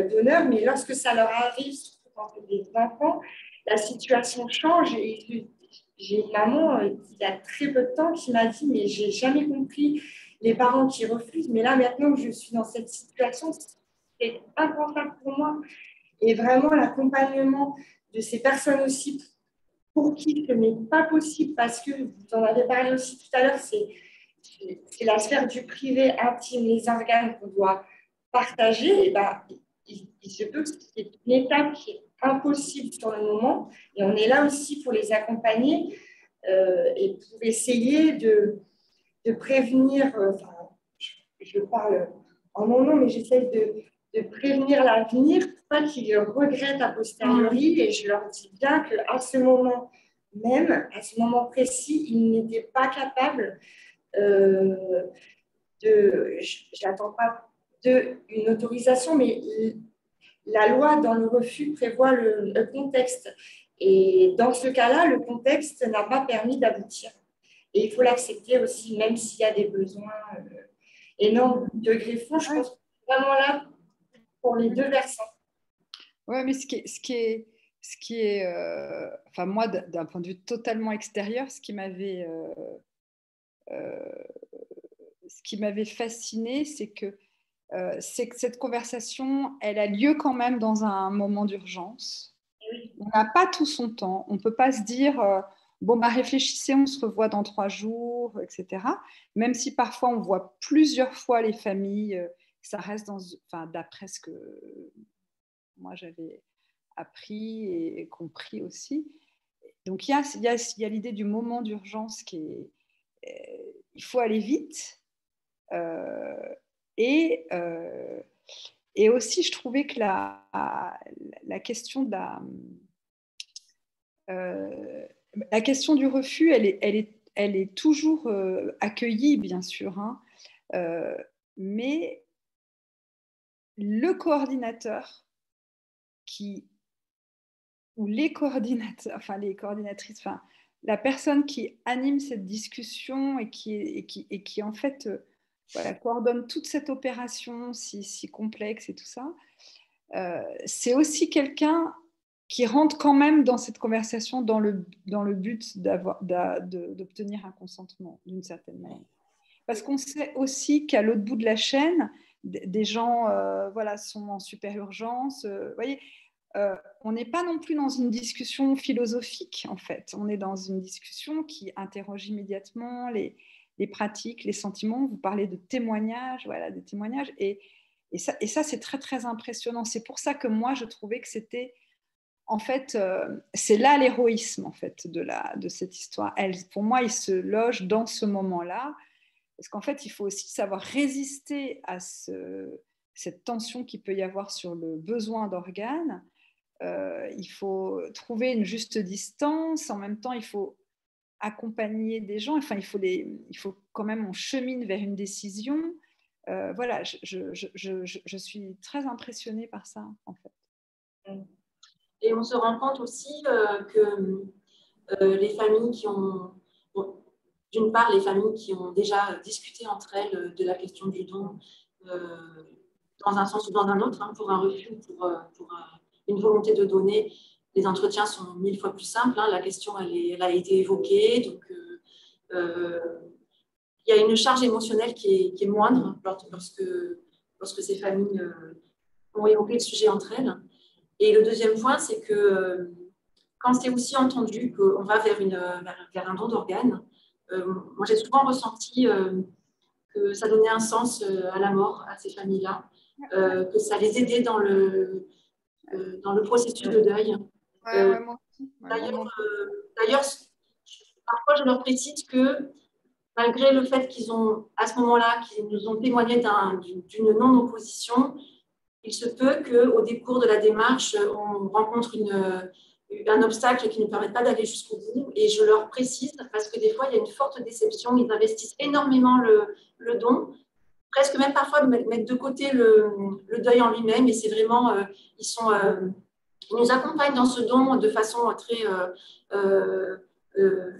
donneurs, mais lorsque ça leur arrive, surtout quand c'est des enfants, la situation change. Et j'ai une maman il y a très peu de temps qui m'a dit « mais j'ai jamais compris les parents qui refusent, mais là maintenant que je suis dans cette situation, c'est impensable pour moi ». Et vraiment l'accompagnement de ces personnes aussi pour qui ce n'est pas possible, parce que vous en avez parlé aussi tout à l'heure, c'est la sphère du privé intime, les organes qu'on doit partager, et ben, il se peut que c'est une étape qui est impossible sur le moment. Et on est là aussi pour les accompagner et pour essayer de prévenir, je parle en mon nom, mais j'essaie de prévenir l'avenir pour pas qu'ils regrettent a posteriori. Et je leur dis bien qu'à ce moment même, à ce moment précis, ils n'étaient pas capables je n'attends pas une autorisation, mais la loi dans le refus prévoit le contexte. Et dans ce cas-là, le contexte n'a pas permis d'aboutir. Et il faut l'accepter aussi, même s'il y a des besoins énormes de greffons. Je pense que c'est vraiment là pour les deux versants. Oui, mais enfin moi, d'un point de vue totalement extérieur, ce qui m'avait fasciné, c'est que cette conversation, elle a lieu quand même dans un moment d'urgence. On n'a pas tout son temps. On ne peut pas se dire, bon, bah, réfléchissez, on se revoit dans 3 jours, etc. Même si parfois on voit plusieurs fois les familles, ça reste d'après ce que moi j'avais appris et compris aussi. Donc il y a l'idée du moment d'urgence il faut aller vite. Et aussi, je trouvais que la question la question du refus, elle est toujours accueillie, bien sûr, hein, mais le coordinateur ou les coordinateurs, enfin les coordinatrices, enfin la personne qui anime cette discussion et qui en fait voilà, coordonne toute cette opération si complexe et tout ça, c'est aussi quelqu'un qui rentre quand même dans cette conversation dans le but d'obtenir un consentement d'une certaine manière. Parce qu'on sait aussi qu'à l'autre bout de la chaîne, des gens voilà, sont en super urgence. Vous voyez, on n'est pas non plus dans une discussion philosophique, en fait. On est dans une discussion qui interroge immédiatement les pratiques, les sentiments. Vous parlez de témoignages, voilà, des témoignages. Et ça, c'est très, très impressionnant. C'est pour ça que moi, je trouvais que c'était, en fait, c'est là l'héroïsme, en fait, de cette histoire. Pour moi, il se loge dans ce moment-là. Parce qu'en fait, il faut aussi savoir résister à cette tension qu'il peut y avoir sur le besoin d'organes. Il faut trouver une juste distance. En même temps, il faut accompagner des gens. Enfin, il faut quand même on chemine vers une décision. Voilà, je suis très impressionnée par ça, en fait. Et on se rend compte aussi que les familles qui ont, bon, d'une part, les familles qui ont déjà discuté entre elles de la question du don, dans un sens ou dans un autre, hein, pour un refus, pour une volonté de donner, les entretiens sont 1000 fois plus simples. Hein, la question, elle a été évoquée. Donc, il y a une charge émotionnelle qui est moindre lorsque ces familles ont évoqué le sujet entre elles. Et le deuxième point, c'est que quand c'est aussi entendu qu'on va vers un don d'organes, moi j'ai souvent ressenti que ça donnait un sens à la mort à ces familles-là, que ça les aidait dans le processus de deuil. D'ailleurs, parfois je leur précise que malgré le fait qu'ils ont, à ce moment-là, qu'ils nous ont témoigné d'une non-opposition, il se peut qu'au décours de la démarche, on rencontre un obstacle qui ne nous permet pas d'aller jusqu'au bout. Et je leur précise, parce que des fois, il y a une forte déception, ils investissent énormément le don, presque même parfois de mettre de côté le deuil en lui-même. Et c'est vraiment, ils nous accompagnent dans ce don de façon très,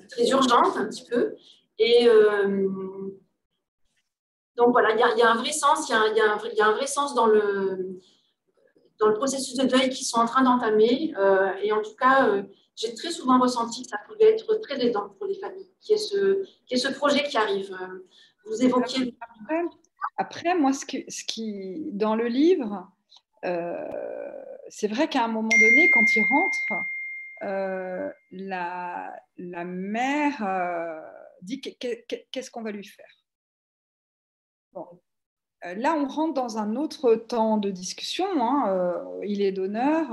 très urgente, un petit peu. Et donc voilà, il y a un vrai sens, il y a un vrai sens dans le processus de deuil qu'ils sont en train d'entamer. Et en tout cas, j'ai très souvent ressenti que ça pouvait être très aidant pour les familles, qu'il y ait ce projet qui arrive. Vous évoquiez... Après moi, dans le livre, c'est vrai qu'à un moment donné, quand il rentre, la mère dit qu'est-ce qu'on va lui faire. Bon. là, on rentre dans un autre temps de discussion. Hein, il est d'honneur.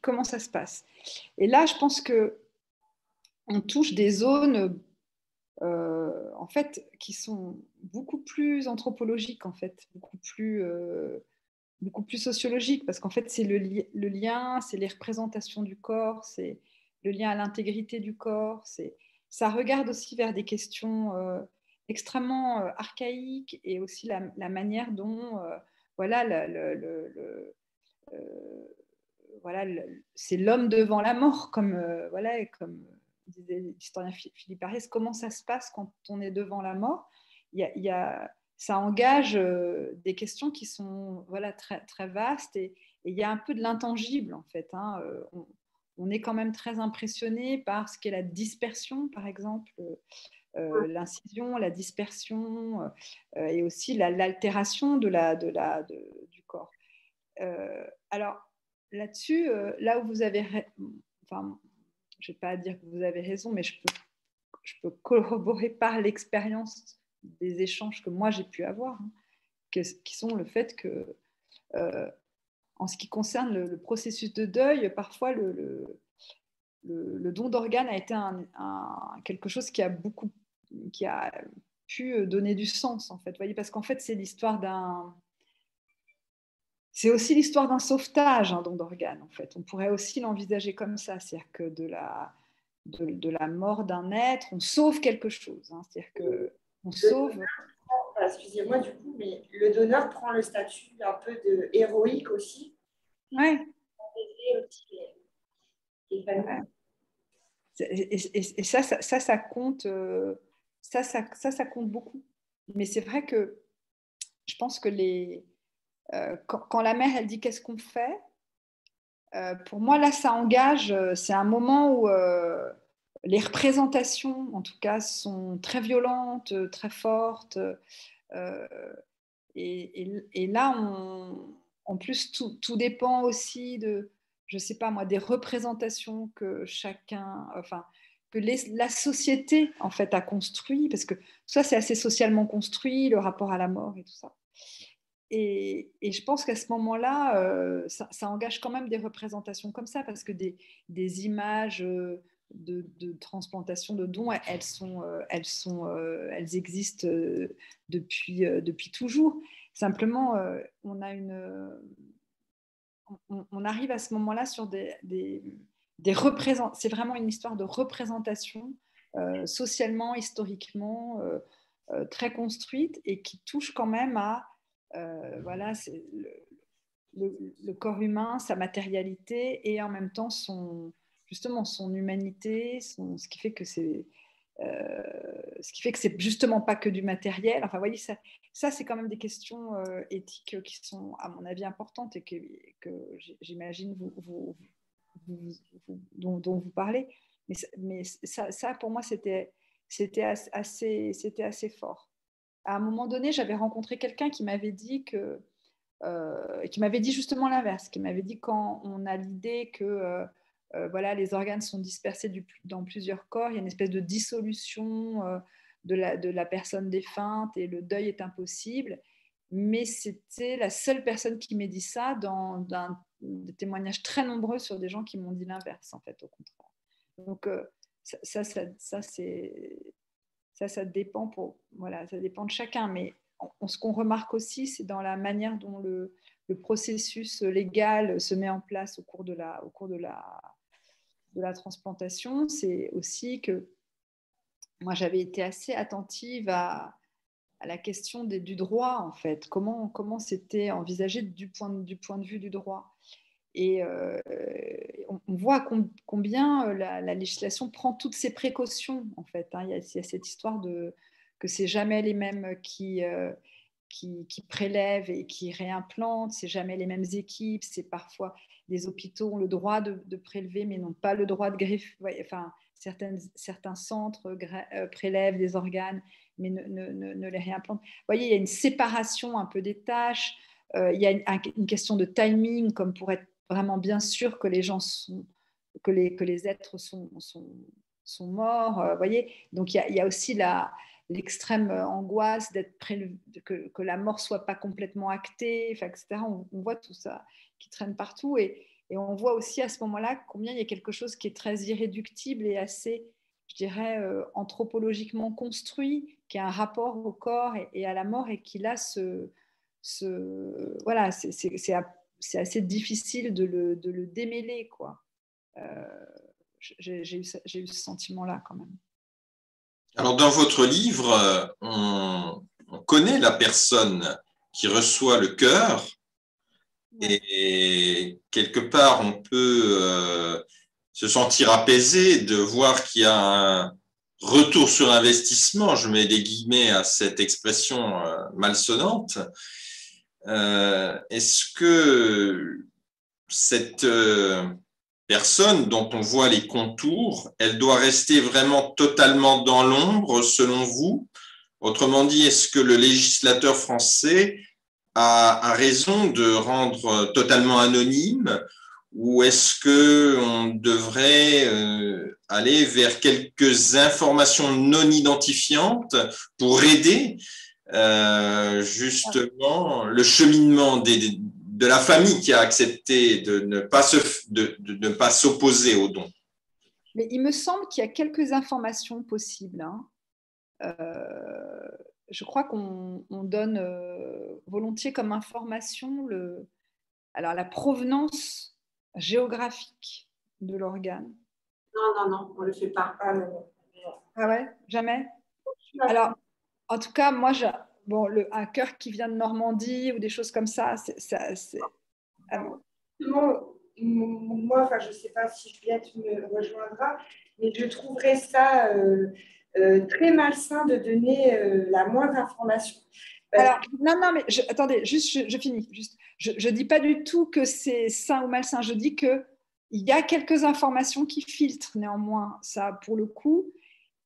Comment ça se passe? Et là, je pense qu'on touche des zones en fait, qui sont beaucoup plus anthropologiques, en fait, beaucoup plus sociologiques, parce qu'en fait, c'est le lien, c'est les représentations du corps, c'est le lien à l'intégrité du corps, ça regarde aussi vers des questions extrêmement archaïques et aussi la manière dont, voilà, euh, voilà, c'est l'homme devant la mort, comme, voilà, comme disait l'historien Philippe Ariès. Comment ça se passe quand on est devant la mort? Ça engage des questions qui sont voilà, très, très vastes et il y a un peu de l'intangible en fait. Hein. On est quand même très impressionné par ce qu'est la dispersion, par exemple, l'incision, la dispersion et aussi l'altération du corps. Alors, là-dessus, là où vous avez, enfin, je ne vais pas dire que vous avez raison, mais je peux corroborer par l'expérience des échanges que moi j'ai pu avoir, hein, qui sont le fait que, en ce qui concerne le processus de deuil, parfois le don d'organes a été quelque chose qui a pu donner du sens, en fait. Vous voyez, parce qu'en fait, c'est aussi l'histoire d'un sauvetage, un don d'organes, en fait. On pourrait aussi l'envisager comme ça, c'est-à-dire que de la mort d'un être, on sauve quelque chose. Hein, c'est-à-dire qu'on sauve... Excusez-moi du coup, mais le donneur prend le statut un peu de héroïque aussi. Ouais. Ouais. Et ça compte, ça compte beaucoup. Mais c'est vrai que je pense que quand la mère, elle dit qu'est-ce qu'on fait, pour moi, là, ça engage, c'est un moment où les représentations, en tout cas, sont très violentes, très fortes. Euh, et là, en plus, tout dépend aussi je ne sais pas moi, des représentations que la société, en fait, a construit, parce que ça, c'est assez socialement construit, le rapport à la mort et tout ça. Et je pense qu'à ce moment-là, ça engage quand même des représentations comme ça, parce que des images de transplantation de dons, elles existent depuis toujours. Simplement, on arrive à ce moment-là sur des représentations. C'est vraiment une histoire de représentation socialement, historiquement, très construite et qui touche quand même à voilà, c'est le corps humain, sa matérialité et en même temps justement son humanité, ce qui fait que c'est justement pas que du matériel. Enfin, vous voyez, ça c'est quand même des questions éthiques qui sont, à mon avis, importantes et que j'imagine dont vous parlez. Mais ça, pour moi, c'était assez fort. À un moment donné, j'avais rencontré quelqu'un qui m'avait dit justement l'inverse, qui m'avait dit quand on a l'idée que voilà, les organes sont dispersés dans plusieurs corps, il y a une espèce de dissolution de la personne défunte et le deuil est impossible. Mais c'était la seule personne qui m'ait dit ça dans des témoignages très nombreux sur des gens qui m'ont dit l'inverse, en fait, au contraire. Donc, ça dépend voilà, ça dépend de chacun. Mais ce qu'on remarque aussi, c'est dans la manière dont le processus légal se met en place au cours de la transplantation. C'est aussi que moi, j'avais été assez attentive à la question du droit, en fait. Comment c'était envisagé du point de vue du droit. Et on voit combien la législation prend toutes ces précautions, en fait. Hein. Il y a cette histoire que c'est jamais les mêmes qui prélèvent et qui réimplantent, c'est jamais les mêmes équipes, c'est parfois des hôpitaux ont le droit de prélever mais n'ont pas le droit de greffer. Enfin, certains centres prélèvent des organes mais ne les réimplantent. Vous voyez, il y a une séparation un peu des tâches, il y a une question de timing, comme pour être vraiment bien sûr que les gens que les êtres sont morts. Voyez, donc il y a aussi l'extrême angoisse d'être que la mort soit pas complètement actée, enfin, etc. On voit tout ça qui traîne partout et on voit aussi à ce moment-là combien il y a quelque chose qui est très irréductible et assez, je dirais, anthropologiquement construit, qui a un rapport au corps et à la mort et qui là voilà, c'est assez difficile de le démêler, quoi. J'ai eu ce sentiment-là quand même. Alors, dans votre livre, on connaît la personne qui reçoit le cœur. Et quelque part, on peut se sentir apaisé de voir qu'il y a un retour sur investissement, je mets des guillemets à cette expression malsonnante. Est-ce que cette personne dont on voit les contours, elle doit rester vraiment totalement dans l'ombre selon vous? Autrement dit, est-ce que le législateur français a raison de rendre totalement anonyme ou est-ce qu'on devrait aller vers quelques informations non identifiantes pour aider justement le cheminement de la famille qui a accepté de ne pas s'opposer au don? Mais il me semble qu'il y a quelques informations possibles, hein. Je crois qu'on donne volontiers comme information la provenance géographique de l'organe. Non, on ne le fait pas. Ah ouais, jamais? Alors, en tout cas, moi, un cœur qui vient de Normandie ou des choses comme ça, moi, enfin, je ne sais pas si Juliette me rejoindra, mais je trouverais ça très malsain de donner la moindre information. Alors, non, mais attendez, juste, je finis. Juste, je ne dis pas du tout que c'est sain ou malsain. Je dis qu'il y a quelques informations qui filtrent néanmoins, ça, pour le coup.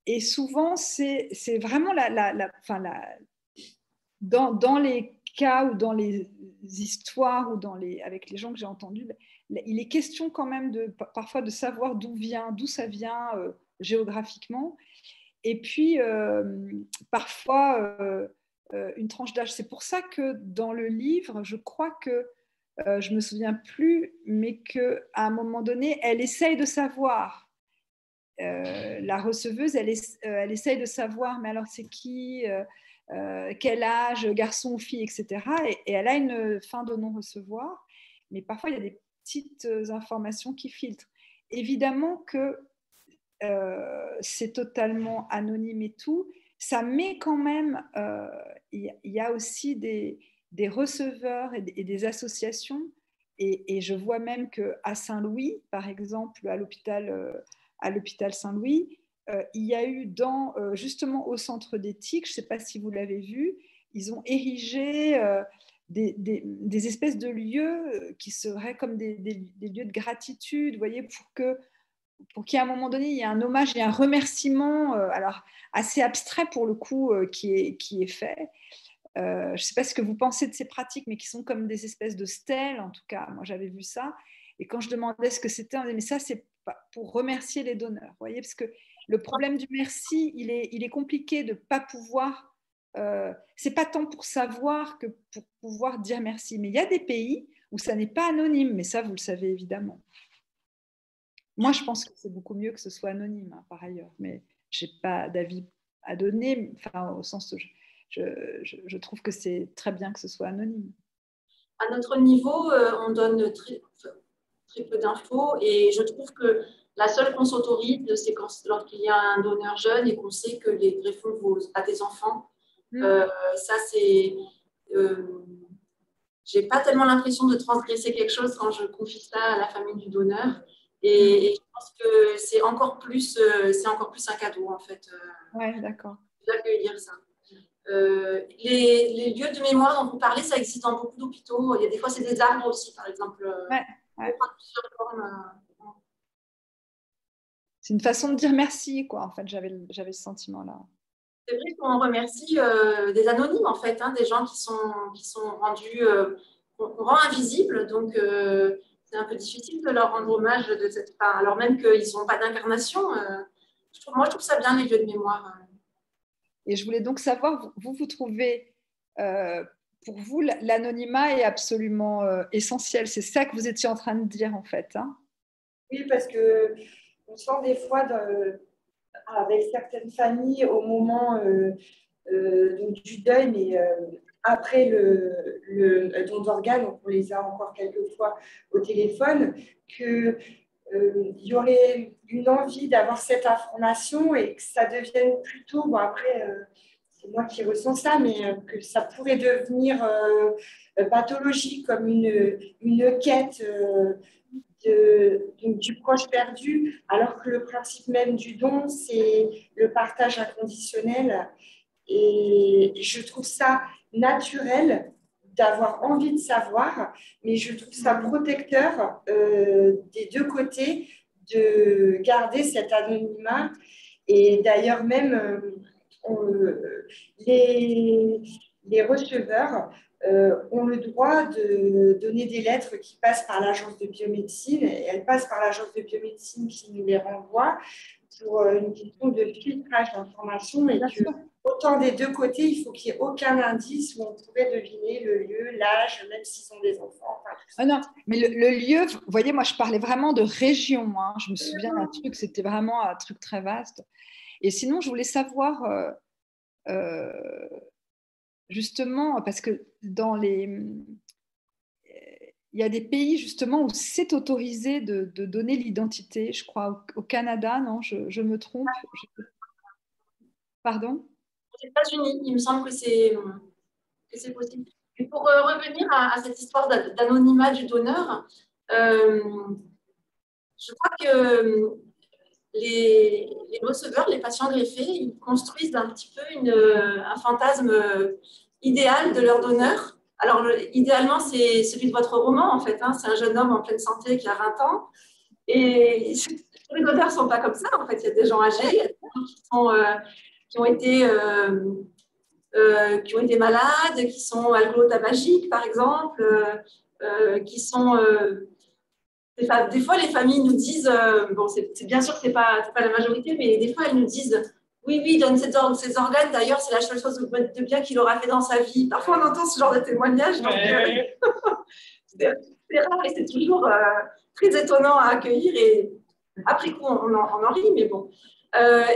Et souvent, c'est vraiment dans les cas ou dans les histoires ou avec les gens que j'ai entendus, il est question quand même parfois de savoir d'où ça vient géographiquement. Et puis, parfois, une tranche d'âge. C'est pour ça que dans le livre, je crois que, je ne me souviens plus, mais qu'à un moment donné, elle essaye de savoir. La receveuse, elle essaye de savoir, mais alors c'est qui, quel âge, garçon ou fille, etc. Et elle a une fin de non-recevoir, mais parfois il y a des petites informations qui filtrent. Évidemment que c'est totalement anonyme et tout, ça met quand même, il y a aussi des receveurs et des associations, et je vois même qu'à Saint-Louis, par exemple, à l'hôpital Saint-Louis, il y a eu justement au centre d'éthique, je ne sais pas si vous l'avez vu, ils ont érigé des espèces de lieux qui seraient comme des lieux de gratitude, vous voyez, pour qu'il y ait à un moment donné, il y ait un hommage, il y ait un remerciement, alors assez abstrait pour le coup, qui est fait. Je ne sais pas ce que vous pensez de ces pratiques, mais qui sont comme des espèces de stèles, en tout cas, moi j'avais vu ça. Et quand je demandais ce que c'était, on disait, mais ça c'est pour remercier les donneurs, vous voyez, parce que le problème du merci, il est compliqué de ne pas pouvoir, c'est pas tant pour savoir que pour pouvoir dire merci. Mais il y a des pays où ça n'est pas anonyme, mais ça vous le savez évidemment. Moi, je pense que c'est beaucoup mieux que ce soit anonyme, hein, par ailleurs, mais je n'ai pas d'avis à donner, enfin, au sens où je trouve que c'est très bien que ce soit anonyme. À notre niveau, on donne très peu d'infos et je trouve que la seule qu'on s'autorise, c'est lorsqu'il y a un donneur jeune et qu'on sait que les greffons vont à des enfants. Ça, c'est... j'ai pas tellement l'impression de transgresser quelque chose quand je confie ça à la famille du donneur. Et je pense que c'est encore plus un cadeau, en fait. Oui, d'accord. D'accueillir ça. Les lieux de mémoire dont vous parlez, ça existe dans beaucoup d'hôpitaux. Il y a des fois, c'est des arbres aussi, par exemple. Ouais. C'est une façon de dire merci, quoi. En fait, j'avais ce sentiment-là. C'est vrai qu'on remercie des anonymes, en fait, hein, des gens qui sont rendus, qu'on rend invisibles. Donc, c'est un peu difficile de leur rendre hommage de cette part, alors même qu'ils n'ont pas d'incarnation. Moi, je trouve ça bien, les lieux de mémoire. Et je voulais donc savoir, vous trouvez, pour vous, l'anonymat est absolument essentiel. C'est ça que vous étiez en train de dire, en fait. Hein. Oui, parce qu'on sent des fois, avec certaines familles, au moment donc, du deuil, mais après le don d'organes, on les a encore quelques fois au téléphone, que il y aurait une envie d'avoir cette information et que ça devienne plutôt, bon après, c'est moi qui ressens ça, mais que ça pourrait devenir pathologique comme une quête donc, du proche perdu, alors que le principe même du don, c'est le partage inconditionnel. Et je trouve ça naturel d'avoir envie de savoir, mais je trouve ça protecteur des deux côtés de garder cet anonymat. Et d'ailleurs, même les, les receveurs ont le droit de donner des lettres qui passent par l'agence de biomédecine. Et elles passent par l'agence de biomédecine qui nous les renvoie pour une question de filtrage d'informations et que autant des deux côtés, il faut qu'il n'y ait aucun indice où on pourrait deviner le lieu, l'âge, même s'ils ont des enfants. Enfin, non, mais le lieu, vous voyez, moi je parlais vraiment de région. Hein. Je me souviens d'un truc, c'était vraiment un truc très vaste. Et sinon, je voulais savoir, justement, parce que il y a des pays justement où c'est autorisé de donner l'identité. Je crois au Canada, non, je me trompe. Pardon? Aux États-Unis, il me semble que c'est possible. Et pour revenir à cette histoire d'anonymat du donneur, je crois que les receveurs, les patients greffés, ils construisent un petit peu un fantasme idéal de leur donneur. Alors, idéalement, c'est celui de votre roman, en fait. Hein. C'est un jeune homme en pleine santé qui a 20 ans. Et tous les donneurs ne sont pas comme ça, en fait. Il y a des gens âgés, il y a des gens qui ont été malades, qui sont alcoolo-tabagiques, par exemple, qui sont... des fois, les familles nous disent, bon, c'est bien sûr que ce n'est pas la majorité, mais des fois, elles nous disent, oui, il donne ses organes, d'ailleurs, c'est la seule chose de bien qu'il aura fait dans sa vie. Parfois, on entend ce genre de témoignage, donc c'est rare et c'est toujours très étonnant à accueillir, et après coup, on en rit, mais bon.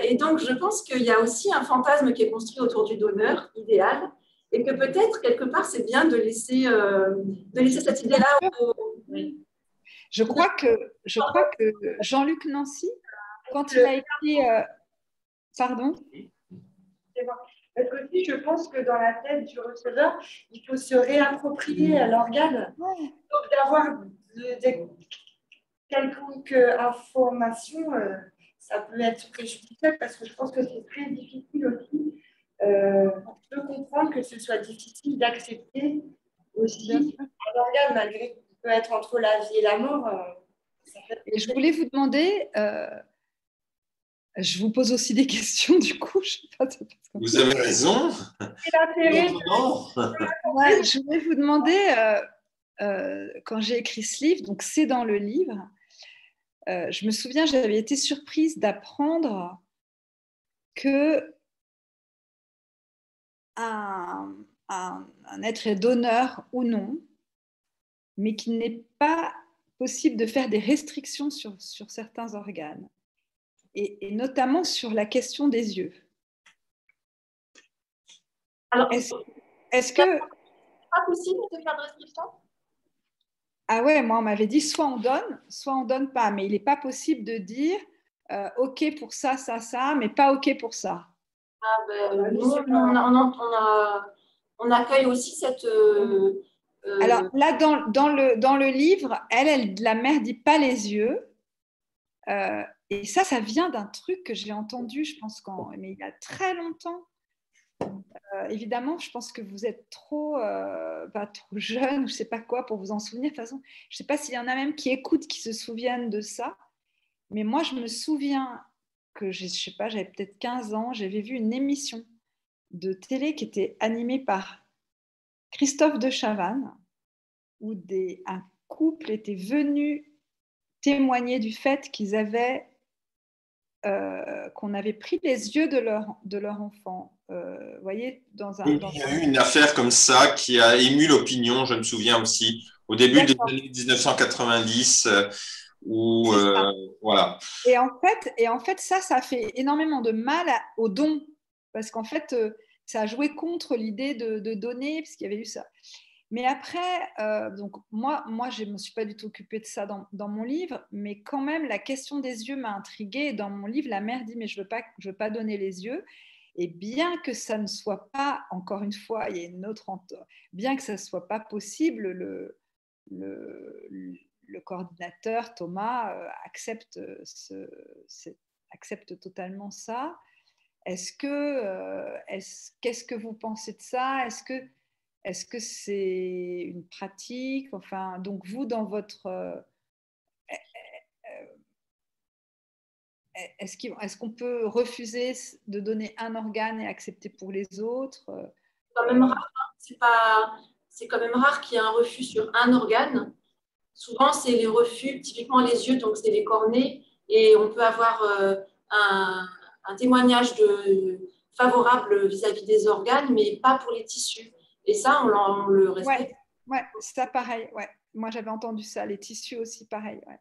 Et donc, je pense qu'il y a aussi un fantasme qui est construit autour du donneur idéal, et que peut-être, quelque part, c'est bien de laisser cette idée-là oui. Je crois que Jean-Luc Nancy, quand il a écrit... pardon? Parce que aussi, je pense que dans la tête du receveur, il faut se réapproprier l'organe. Donc, d'avoir quelconque information, ça peut être préjudiciable parce que je pense que c'est très difficile aussi. On peut comprendre que ce soit difficile d'accepter aussi un organe, malgré qu'il peut être entre la vie et la mort. Et je voulais vous demander, je vous pose aussi des questions du coup. Je sais pas, vous avez raison. Ouais, je voulais vous demander, quand j'ai écrit ce livre, donc c'est dans le livre, je me souviens, j'avais été surprise d'apprendre que un être donneur ou non, mais qu'il n'est pas possible de faire des restrictions sur certains organes, et notamment sur la question des yeux. Alors, est-ce que c'est pas possible de faire de restriction? Ah ouais, moi on m'avait dit soit on donne pas, mais il n'est pas possible de dire ok pour ça, ça, ça, mais pas ok pour ça. Ah ben, nous, on accueille aussi cette... Alors là, dans le livre, la mère dit pas les yeux. Et ça vient d'un truc que j'ai entendu, je pense, mais il y a très longtemps. Évidemment, je pense que vous êtes pas trop jeune, ou je sais pas quoi, pour vous en souvenir. De toute façon, je sais pas s'il y en a même qui écoutent, qui se souviennent de ça. Mais moi, je me souviens que, je sais pas, j'avais peut-être 15 ans, j'avais vu une émission de télé qui était animée par Christophe de Chavannes, où un couple était venu témoigner du fait qu'ils avaient qu'on avait pris les yeux de leur enfant. Vous voyez, Il y a eu une affaire comme ça qui a ému l'opinion, je me souviens aussi, au début des années 1990, où voilà. Et en fait, ça fait énormément de mal aux dons, parce qu'en fait, ça a joué contre l'idée de donner, parce qu'il y avait eu ça. Mais après, donc moi, je ne me suis pas du tout occupée de ça dans mon livre, mais quand même, la question des yeux m'a intriguée. Dans mon livre, la mère dit, mais je veux pas donner les yeux. Et bien que ça ne soit pas, encore une fois, il y a une autre, bien que ça ne soit pas possible, le coordinateur, Thomas, accepte totalement ça. Qu'est-ce que vous pensez de ça? Est-ce que c'est une pratique? Enfin, donc vous, dans votre... Est-ce qu'on peut refuser de donner un organe et accepter pour les autres? C'est quand même rare, hein. C'est quand même rare qu'il y ait un refus sur un organe. Souvent, c'est les refus, typiquement les yeux, donc c'est les cornées, et on peut avoir un témoignage favorable vis-à-vis des organes, mais pas pour les tissus. Et ça, on le respecte. Ouais, ça pareil. Ouais. Moi, j'avais entendu ça. Les tissus aussi, pareil. Ouais.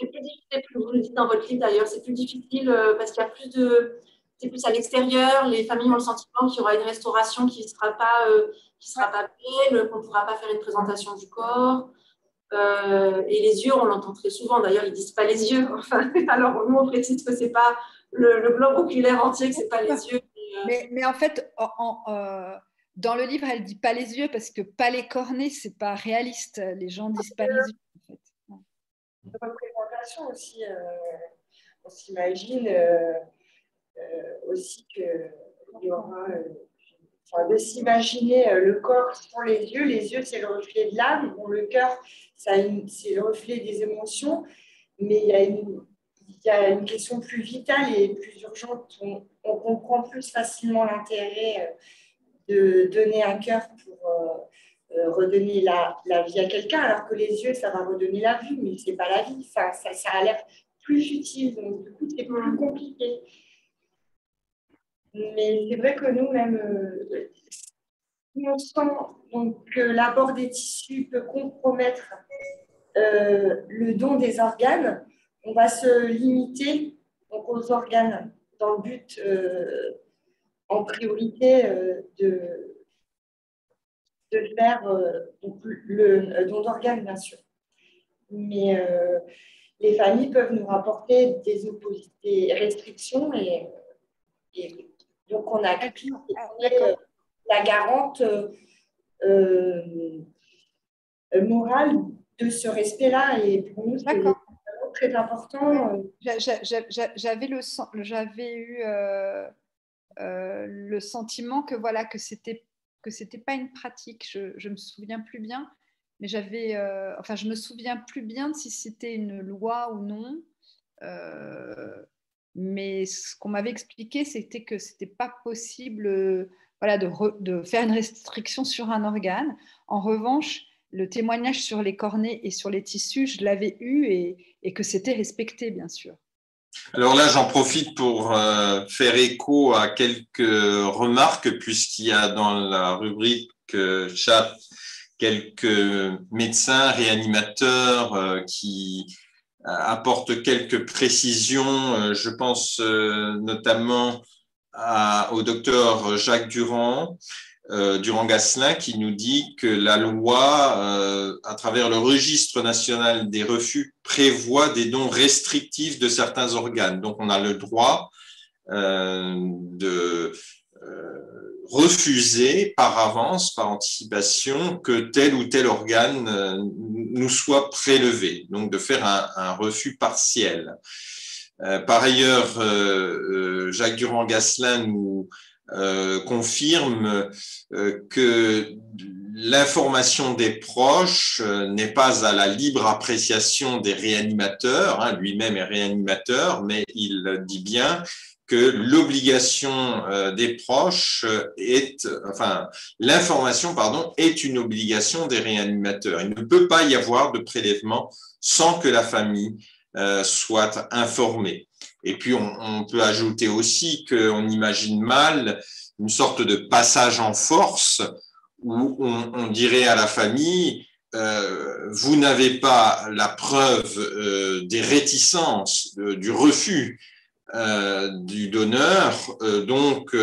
C'est plus difficile, vous le dites dans votre livre d'ailleurs, c'est plus difficile parce qu'il y a c'est plus à l'extérieur. Les familles ont le sentiment qu'il y aura une restauration qui ne sera pas belle, qu'on ne pourra pas faire une présentation du corps. Et les yeux, on l'entend très souvent. D'ailleurs, ils ne disent pas les yeux. Enfin, alors, nous, on précise que ce n'est pas le globe oculaire entier, que ce n'est pas les yeux. Mais en fait, dans le livre, elle ne dit pas les yeux parce que pas les cornets, ce n'est pas réaliste. Les gens ne disent pas les yeux. En fait. De représentation aussi, on s'imagine aussi qu'il y aura... de s'imaginer le corps sans les yeux, c'est le reflet de l'âme, bon, le cœur, c'est le reflet des émotions, mais il y a une question plus vitale et plus urgente. On comprend plus facilement l'intérêt de donner un cœur pour redonner la vie à quelqu'un, alors que les yeux, ça va redonner la vue, mais ce n'est pas la vie. Enfin, ça a l'air plus futile, donc du coup, c'est plus compliqué. Mais c'est vrai que nous-mêmes, si on sent donc, que l'abord des tissus peut compromettre le don des organes, on va se limiter donc, aux organes dans le but, en priorité, de faire donc, le don d'organes, bien sûr. Mais les familles peuvent nous rapporter des restrictions et donc, on a la garante morale de ce respect-là. Et pour nous, c'est très important. J'avais eu le sentiment que, voilà, que c'était pas une pratique. Je me souviens plus bien, mais je me souviens plus bien si c'était une loi ou non. Mais ce qu'on m'avait expliqué, c'était que ce n'était pas possible voilà, de faire une restriction sur un organe. En revanche, le témoignage sur les cornets et sur les tissus, je l'avais eu et que c'était respecté, bien sûr. Alors là, j'en profite pour faire écho à quelques remarques, puisqu'il y a dans la rubrique chat quelques médecins, réanimateurs qui apporte quelques précisions. Je pense notamment au docteur Jacques Durand-Gasselin, qui nous dit que la loi, à travers le registre national des refus, prévoit des dons restrictifs de certains organes. Donc, on a le droit de refuser par avance, par anticipation, que tel ou tel organe nous soit prélevé, donc de faire un refus partiel. Par ailleurs, Jacques Durand-Gasselin nous confirme que l'information des proches n'est pas à la libre appréciation des réanimateurs, hein, lui-même est réanimateur, mais il dit bien que l'obligation des proches l'information, est une obligation des réanimateurs. Il ne peut pas y avoir de prélèvement sans que la famille soit informé. Et puis, on peut ajouter aussi qu'on imagine mal une sorte de passage en force où on dirait à la famille vous n'avez pas la preuve des réticences, du refus du donneur, donc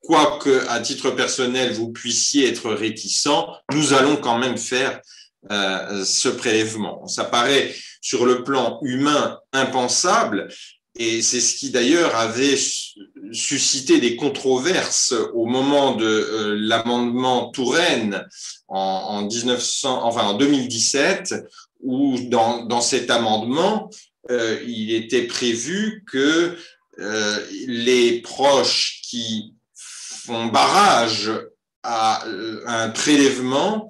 quoique à titre personnel vous puissiez être réticent, nous allons quand même faire ce prélèvement. Ça paraît sur le plan humain impensable, et c'est ce qui d'ailleurs avait suscité des controverses au moment de l'amendement Touraine en 2017, où dans cet amendement, il était prévu que les proches qui font barrage à un prélèvement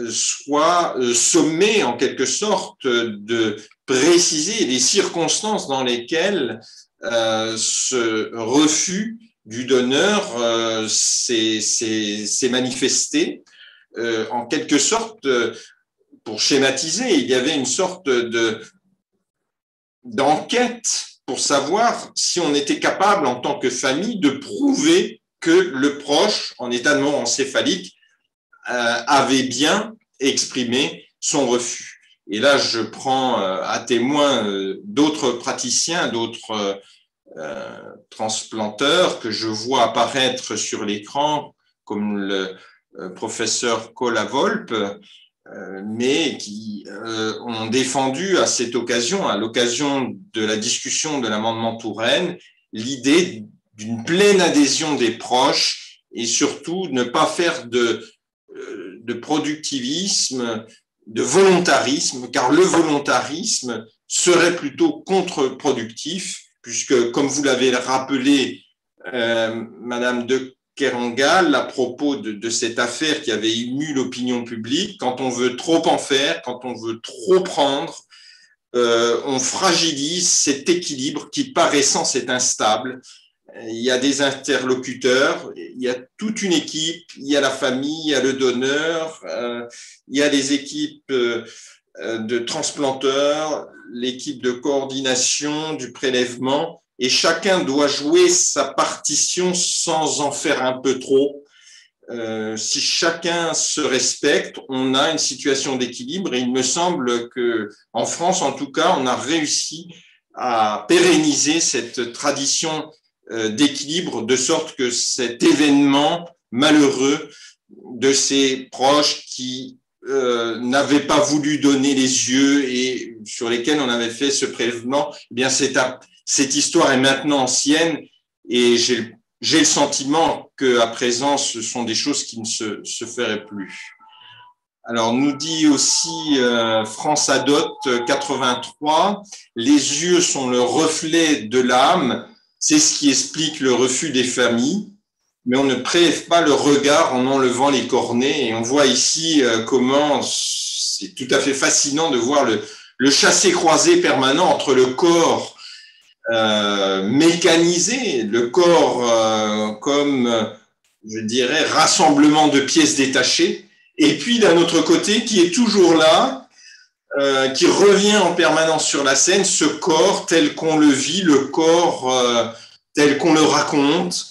soit sommé en quelque sorte de préciser les circonstances dans lesquelles ce refus du donneur s'est manifesté. En quelque sorte, pour schématiser, il y avait une sorte d'enquête pour savoir si on était capable en tant que famille de prouver que le proche en état de mort encéphalique avait bien exprimé son refus. Et là, je prends à témoin d'autres praticiens, d'autres transplanteurs que je vois apparaître sur l'écran, comme le professeur Cola-Volpe, mais qui ont défendu à cette occasion, à l'occasion de la discussion de l'amendement Touraine, l'idée d'une pleine adhésion des proches et surtout ne pas faire de productivisme, de volontarisme, car le volontarisme serait plutôt contre-productif, puisque, comme vous l'avez rappelé, Madame de Kerangal, à propos de cette affaire qui avait ému l'opinion publique, quand on veut trop en faire, quand on veut trop prendre, on fragilise cet équilibre qui, par essence, est instable. Il y a des interlocuteurs, il y a toute une équipe, il y a la famille, il y a le donneur, il y a les équipes de transplanteurs, l'équipe de coordination du prélèvement, et chacun doit jouer sa partition sans en faire un peu trop. Si chacun se respecte, on a une situation d'équilibre, et il me semble qu'en France, en tout cas, on a réussi à pérenniser cette tradition d'équilibre, de sorte que cet événement malheureux de ces proches qui n'avaient pas voulu donner les yeux et sur lesquels on avait fait ce prélèvement, eh bien cette histoire est maintenant ancienne, et j'ai le sentiment qu'à présent, ce sont des choses qui ne se feraient plus. Alors, nous dit aussi France Adot 83, les yeux sont le reflet de l'âme. C'est ce qui explique le refus des familles, mais on ne prélève pas le regard en enlevant les cornets. Et on voit ici comment c'est tout à fait fascinant de voir le chassé-croisé permanent entre le corps mécanisé, le corps comme, je dirais, rassemblement de pièces détachées, et puis d'un autre côté qui est toujours là, qui revient en permanence sur la scène, ce corps tel qu'on le vit, le corps tel qu'on le raconte,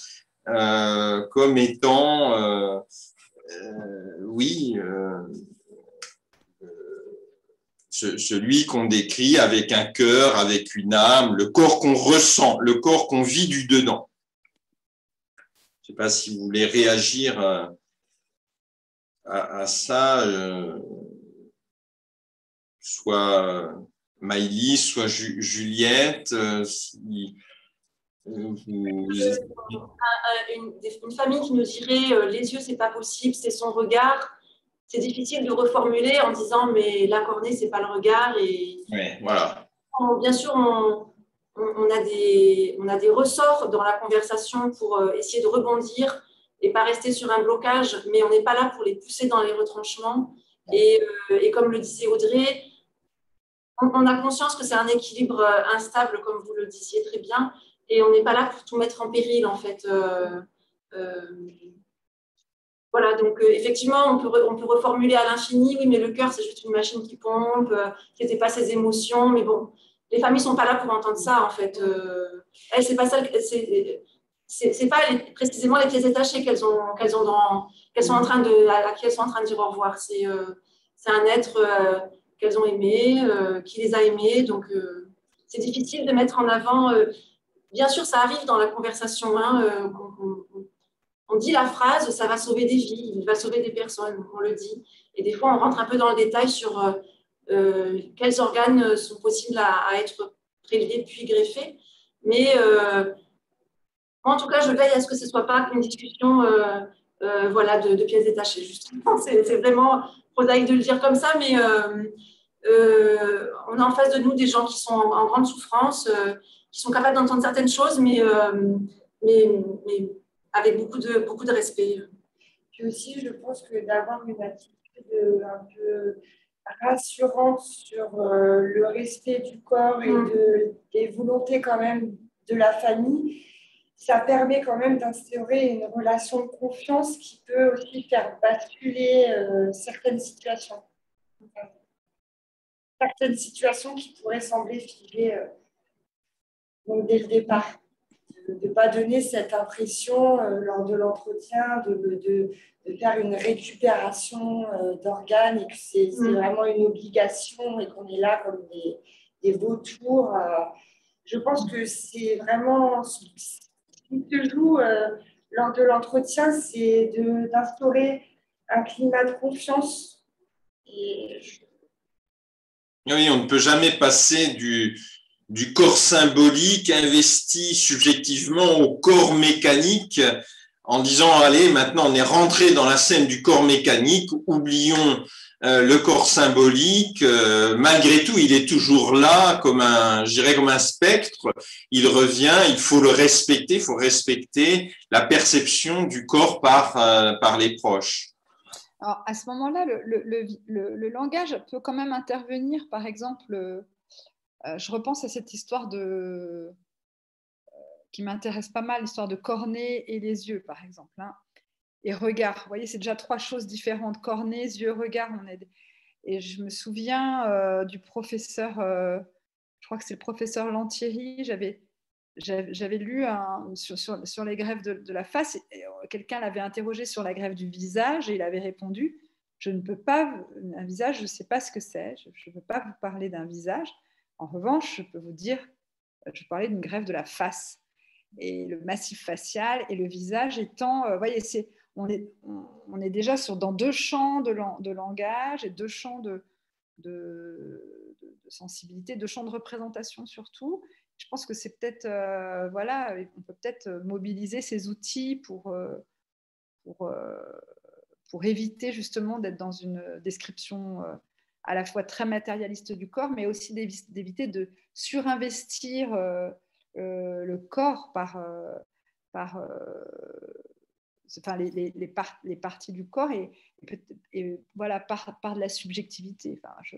comme étant, celui qu'on décrit avec un cœur, avec une âme, le corps qu'on ressent, le corps qu'on vit du dedans. Je ne sais pas si vous voulez réagir à ça, soit Maïlis, soit Juliette. Une famille qui nous dirait les yeux, c'est pas possible, c'est son regard. C'est difficile de reformuler en disant mais la cornée, c'est pas le regard. Et ouais, voilà. Bien sûr, on a des ressorts dans la conversation pour essayer de rebondir et pas rester sur un blocage, mais on n'est pas là pour les pousser dans les retranchements. Et comme le disait Audrey, on a conscience que c'est un équilibre instable, comme vous le disiez très bien, et on n'est pas là pour tout mettre en péril, en fait. voilà, donc effectivement, on peut reformuler à l'infini, oui, mais le cœur, c'est juste une machine qui pompe, qui n'était pas ses émotions, mais bon, les familles ne sont pas là pour entendre ça, en fait. C'est pas ça, c'est pas précisément les pièces détachées qu'elles sont en train à qui elles sont en train de dire au revoir. C'est un être qu'elles ont aimé, qui les a aimés, donc c'est difficile de mettre en avant. Bien sûr, ça arrive dans la conversation, hein, on dit la phrase, ça va sauver des vies, il va sauver des personnes, on le dit. Et des fois, on rentre un peu dans le détail sur quels organes sont possibles à être prélevés puis greffés. Mais moi, en tout cas, je veille à ce que ce ne soit pas une discussion voilà, de pièces détachées, justement. C'est vraiment prosaïque de le dire comme ça, mais on a en face de nous des gens qui sont en grande souffrance, qui sont capables d'entendre certaines choses, mais avec beaucoup de respect. Puis aussi, je pense que d'avoir une attitude un peu rassurante sur le respect du corps et des volontés quand même de la famille, ça permet quand même d'instaurer une relation de confiance qui peut aussi faire basculer certaines situations. Certaines situations qui pourraient sembler figées donc dès le départ. De ne pas donner cette impression lors de l'entretien de faire une récupération d'organes et que c'est vraiment une obligation et qu'on est là comme des vautours. Je pense que c'est vraiment ce qui se joue lors de l'entretien, c'est d'instaurer un climat de confiance. Oui, on ne peut jamais passer du corps symbolique investi subjectivement au corps mécanique en disant allez, maintenant on est rentré dans la scène du corps mécanique, oublions le corps symbolique, malgré tout il est toujours là comme je dirais comme un spectre, il revient, il faut le respecter, il faut respecter la perception du corps par les proches. Alors, à ce moment-là, le langage peut quand même intervenir. Par exemple, je repense à cette histoire qui m'intéresse pas mal, l'histoire de cornée et les yeux, par exemple. Hein. Et regard. Vous voyez, c'est déjà 3 choses différentes. Cornée, yeux, regard. Et je me souviens du professeur, je crois que c'est le professeur Lantieri, j'avais lu sur les greffes de la face, quelqu'un l'avait interrogé sur la greffe du visage et il avait répondu « Je ne peux pas, un visage, je ne sais pas ce que c'est, je ne peux pas vous parler d'un visage. En revanche, je peux vous dire, je peux parler d'une greffe de la face. » Et le massif facial et le visage étant, vous voyez, on est déjà dans 2 champs de langage et 2 champs de sensibilité, 2 champs de représentation surtout. Je pense que c'est peut-être, voilà, on peut peut-être mobiliser ces outils pour éviter justement d'être dans une description à la fois très matérialiste du corps, mais aussi d'éviter de surinvestir le corps par enfin, les parties du corps et voilà, par de la subjectivité. Enfin, je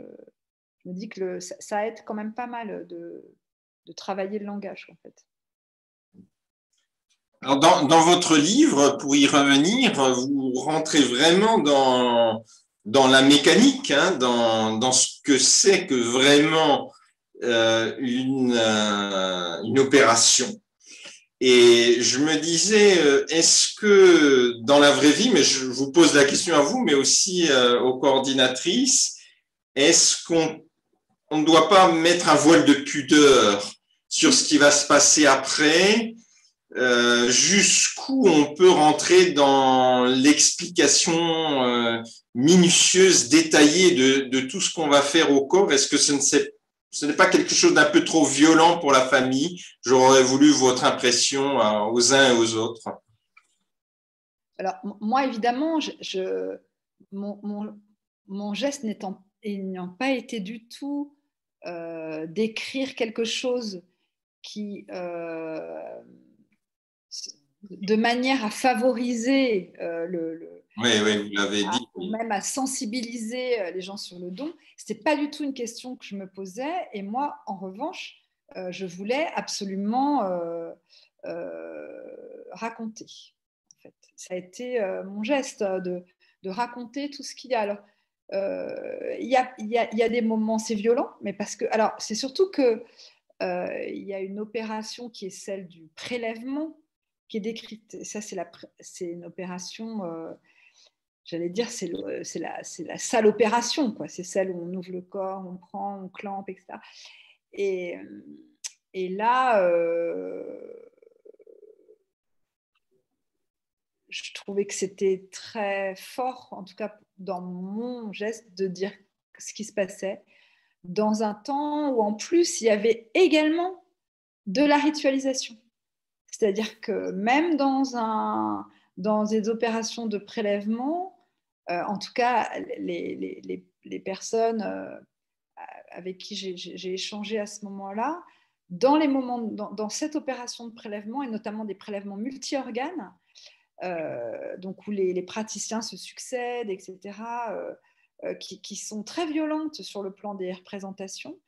me dis que ça aide quand même pas mal de travailler le langage, en fait. Alors dans votre livre, pour y revenir, vous rentrez vraiment dans la mécanique, hein, dans ce que c'est que vraiment une opération. Et je me disais, est-ce que dans la vraie vie, mais je vous pose la question à vous, mais aussi aux coordinatrices, est-ce qu'on ne doit pas mettre un voile de pudeur sur ce qui va se passer après, jusqu'où on peut rentrer dans l'explication minutieuse, détaillée de tout ce qu'on va faire au corps? Est-ce que ce n'est pas quelque chose d'un peu trop violent pour la famille? J'aurais voulu votre impression aux uns et aux autres. Alors, moi, évidemment, mon geste n'ayant pas été du tout d'écrire quelque chose qui, de manière à favoriser oui, vous l'avez dit. Ou même à sensibiliser les gens sur le don, ce n'était pas du tout une question que je me posais. Et moi, en revanche, je voulais absolument raconter. En fait. Ça a été mon geste de raconter tout ce qu'il y a. Alors, il y a des moments, c'est violent, mais parce que, alors, c'est surtout que il y a une opération qui est celle du prélèvement qui est décrite. Ça, c'est une opération, j'allais dire, c'est la sale opération, quoi. C'est celle où on ouvre le corps, on prend, on clampe, etc. Et là, je trouvais que c'était très fort, en tout cas dans mon geste, de dire ce qui se passait dans un temps où en plus il y avait également de la ritualisation. C'est-à-dire que même dans des opérations de prélèvement, en tout cas les personnes avec qui j'ai échangé à ce moment-là, dans cette opération de prélèvement, et notamment des prélèvements multi-organes, donc où les praticiens se succèdent, etc., qui sont très violentes sur le plan des représentations.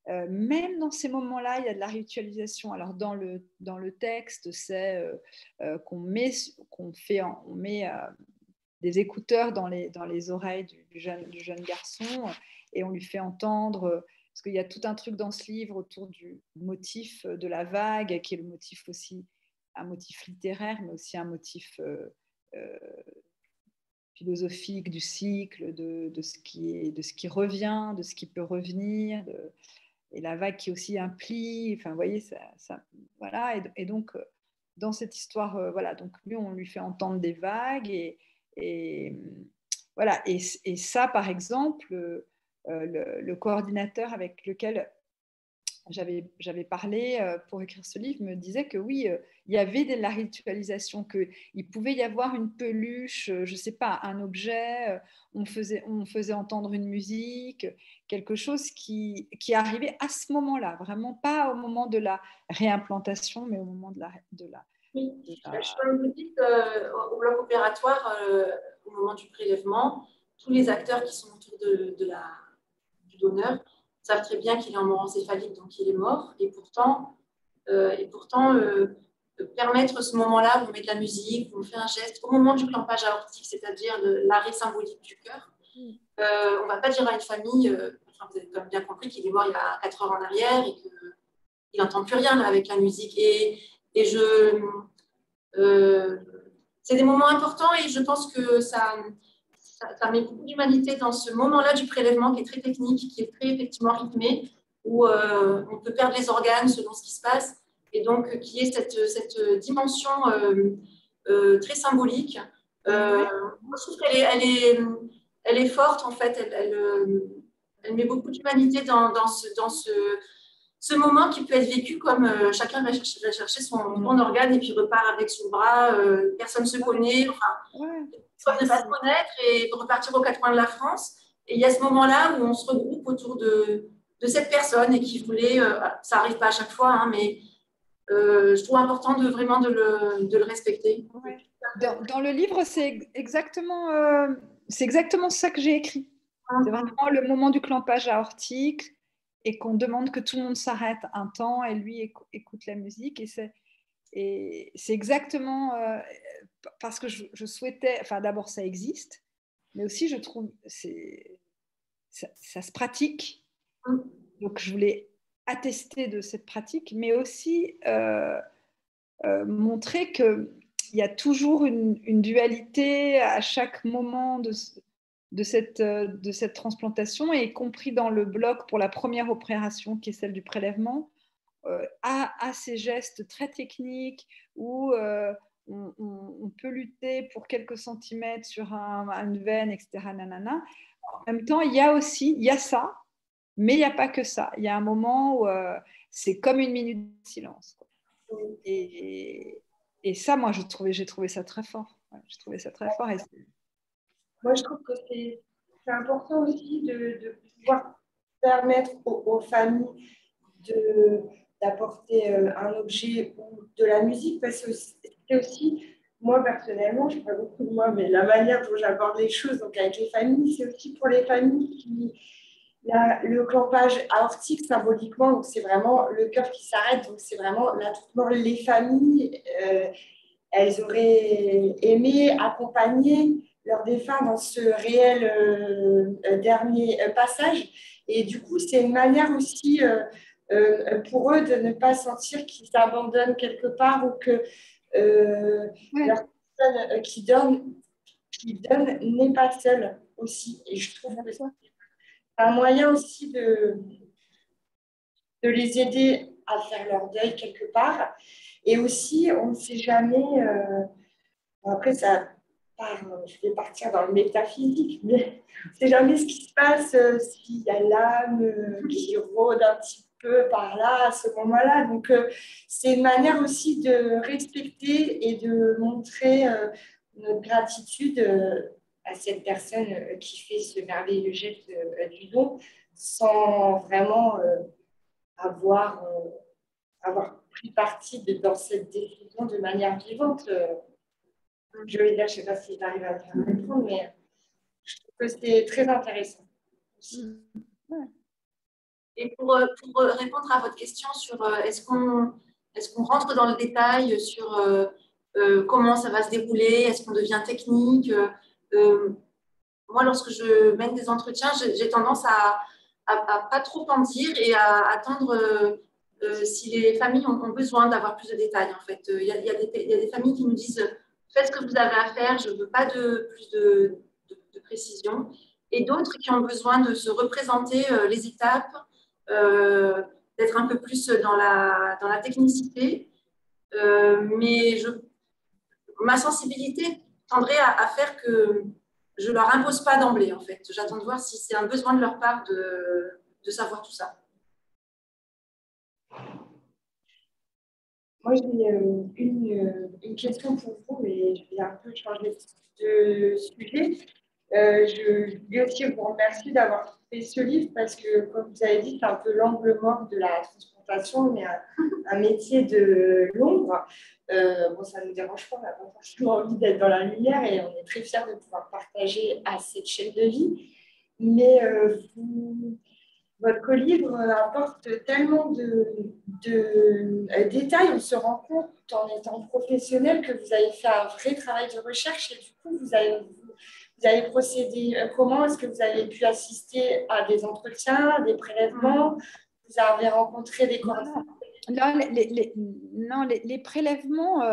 Même dans ces moments-là, il y a de la ritualisation. Alors dans le texte, c'est qu'on met des écouteurs dans les oreilles du jeune garçon et on lui fait entendre, parce qu'il y a tout un truc dans ce livre autour du motif de la vague, qui est le motif aussi, un motif littéraire, mais aussi un motif philosophique du cycle, de ce qui revient, de ce qui peut revenir, et la vague qui aussi implie, enfin, vous voyez, voilà, et donc, dans cette histoire, voilà, donc lui, on lui fait entendre des vagues, et voilà, et ça, par exemple, le coordinateur avec lequel j'avais parlé pour écrire ce livre me disait que oui, il y avait de la ritualisation, qu'il pouvait y avoir une peluche, je ne sais pas, un objet, on faisait entendre une musique, quelque chose qui arrivait à ce moment-là, vraiment pas au moment de la réimplantation, mais au moment de la oui, je vous dis qu'au bloc opératoire, au moment du prélèvement, tous les acteurs qui sont autour du donneur savent très bien qu'il est en mort encéphalique, donc il est mort. Et pourtant permettre ce moment-là où on met de la musique, où on fait un geste, au moment du clampage aortique, c'est-à-dire l'arrêt symbolique du cœur, on ne va pas dire à une famille, enfin, vous avez quand même bien compris qu'il est mort il y a 4 heures en arrière et qu'il n'entend plus rien là, avec la musique. C'est des moments importants et je pense que ça met beaucoup d'humanité dans ce moment-là du prélèvement qui est très technique, qui est très effectivement rythmé, où on peut perdre les organes selon ce qui se passe, et donc qui est cette dimension très symbolique. Je trouve qu'elle est forte, en fait, elle met beaucoup d'humanité dans ce moment qui peut être vécu comme chacun va chercher son organe et puis repart avec son bras, personne ne se connaît, enfin, soit ne pas se connaître et repartir aux 4 coins de la France. Et il y a ce moment-là où on se regroupe autour de cette personne et qui voulait, ça n'arrive pas à chaque fois, hein, mais je trouve important vraiment de le respecter. Ouais. Dans le livre, c'est exactement ça que j'ai écrit. C'est vraiment le moment du clampage aortique et qu'on demande que tout le monde s'arrête un temps et lui écoute la musique. Et c'est exactement parce que je souhaitais, enfin d'abord ça existe, mais aussi je trouve ça se pratique. Donc je voulais attester de cette pratique, mais aussi montrer qu'il y a toujours une dualité à chaque moment de cette transplantation, et y compris dans le bloc pour la première opération qui est celle du prélèvement, à ces gestes très techniques où on peut lutter pour quelques centimètres sur une veine, etc. Nanana. En même temps, il y a ça, mais il n'y a pas que ça. Il y a un moment où c'est comme une minute de silence, quoi. Et ça, moi, j'ai trouvé ça très fort. Ouais, j'ai trouvé ça très fort. Moi, je trouve que c'est important aussi de pouvoir permettre aux familles d'apporter un objet ou de la musique, parce que c'est aussi, moi personnellement, je parle beaucoup de moi, mais la manière dont j'aborde les choses, donc avec les familles, c'est aussi pour les familles qui... le clampage aortique, symboliquement, donc c'est vraiment le cœur qui s'arrête, donc c'est vraiment là, les familles, elles auraient aimé accompagner leur défunt dans ce réel dernier passage. Et du coup, c'est une manière aussi pour eux de ne pas sentir qu'ils s'abandonnent quelque part ou que leur personne qui donne n'est pas seule aussi. Et je trouve que c'est un moyen aussi de les aider à faire leur deuil quelque part. Et aussi, on ne sait jamais, après ça je vais partir dans le métaphysique, mais on ne sait jamais ce qui se passe s'il y a l'âme qui rôde un petit peu par là à ce moment-là. Donc, c'est une manière aussi de respecter et de montrer notre gratitude à cette personne qui fait ce merveilleux geste du don sans vraiment avoir pris parti dans cette décision de manière vivante. Je vais dire, je ne sais pas si j'arrive à bien répondre, mais je trouve que c'est très intéressant. Et pour répondre à votre question sur est-ce qu'on rentre dans le détail sur comment ça va se dérouler, est-ce qu'on devient technique, moi, lorsque je mène des entretiens, j'ai tendance à pas trop en dire et à attendre si les familles ont besoin d'avoir plus de détails. En fait, il y a des familles qui nous disent faites ce que vous avez à faire, je ne veux pas plus de précision. Et d'autres qui ont besoin de se représenter les étapes, d'être un peu plus dans la technicité. Mais ma sensibilité tendrait à faire que je ne leur impose pas d'emblée, en fait. J'attends de voir si c'est un besoin de leur part de savoir tout ça. Moi, j'ai une question pour vous, mais je vais un peu changer de sujet. Je voulais aussi vous remercier d'avoir fait ce livre parce que, comme vous avez dit, c'est un peu l'angle mort de la transplantation, mais un métier de l'ombre. Bon, ça ne nous dérange pas, on n'a pas forcément envie d'être dans la lumière et on est très fiers de pouvoir partager à cette chaîne de vie. Mais votre livre apporte tellement de détails, on se rend compte en étant professionnel que vous avez fait un vrai travail de recherche et du coup, vous avez procédé comment? Est-ce que vous avez pu assister à des entretiens, des prélèvements? Vous avez rencontré des coordinateurs? Non, les prélèvements,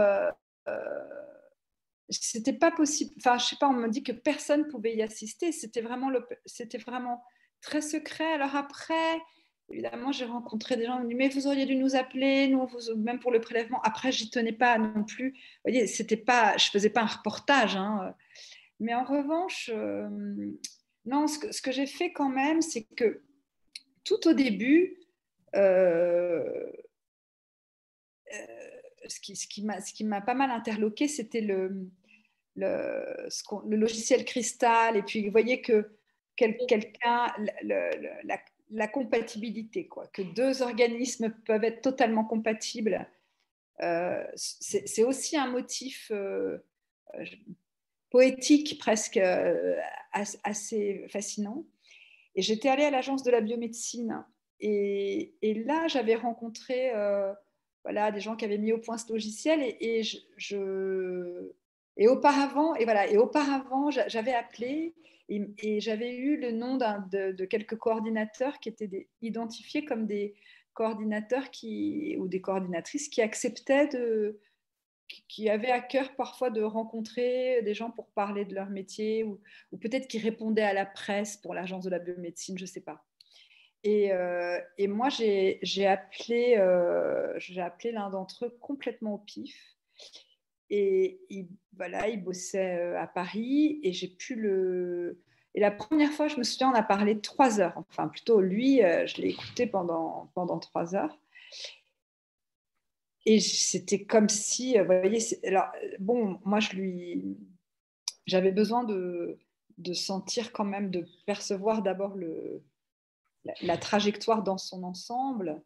c'était pas possible. Enfin, je sais pas, on me dit que personne pouvait y assister. C'était vraiment très secret. Alors après, évidemment, j'ai rencontré des gens qui m'ont dit mais vous auriez dû nous appeler, nous, même pour le prélèvement. Après, j'y tenais pas non plus. Vous voyez, je faisais pas un reportage, hein. Mais en revanche, non, ce que j'ai fait quand même, c'est que tout au début, ce qui m'a pas mal interloqué, c'était le logiciel Cristal. Et puis, vous voyez que quelqu'un, la compatibilité, quoi, que deux organismes peuvent être totalement compatibles, c'est aussi un motif poétique presque assez fascinant. Et j'étais allée à l'agence de la biomédecine et là, j'avais rencontré voilà, des gens qui avaient mis au point ce logiciel et auparavant, j'avais appelé et j'avais eu le nom de quelques coordinateurs qui étaient identifiés comme des coordinateurs ou des coordinatrices qui acceptaient qui avaient à cœur parfois de rencontrer des gens pour parler de leur métier ou peut-être qui répondaient à la presse pour l'agence de la biomédecine, je ne sais pas. Et moi, j'ai appelé l'un d'entre eux complètement au pif. Et voilà, il bossait à Paris et j'ai pu Et la première fois, je me souviens, on a parlé 3 heures. Enfin, plutôt lui, je l'ai écouté pendant 3 heures. Et c'était comme si, vous voyez, alors, bon, moi, j'avais besoin de sentir quand même, de percevoir d'abord la trajectoire dans son ensemble.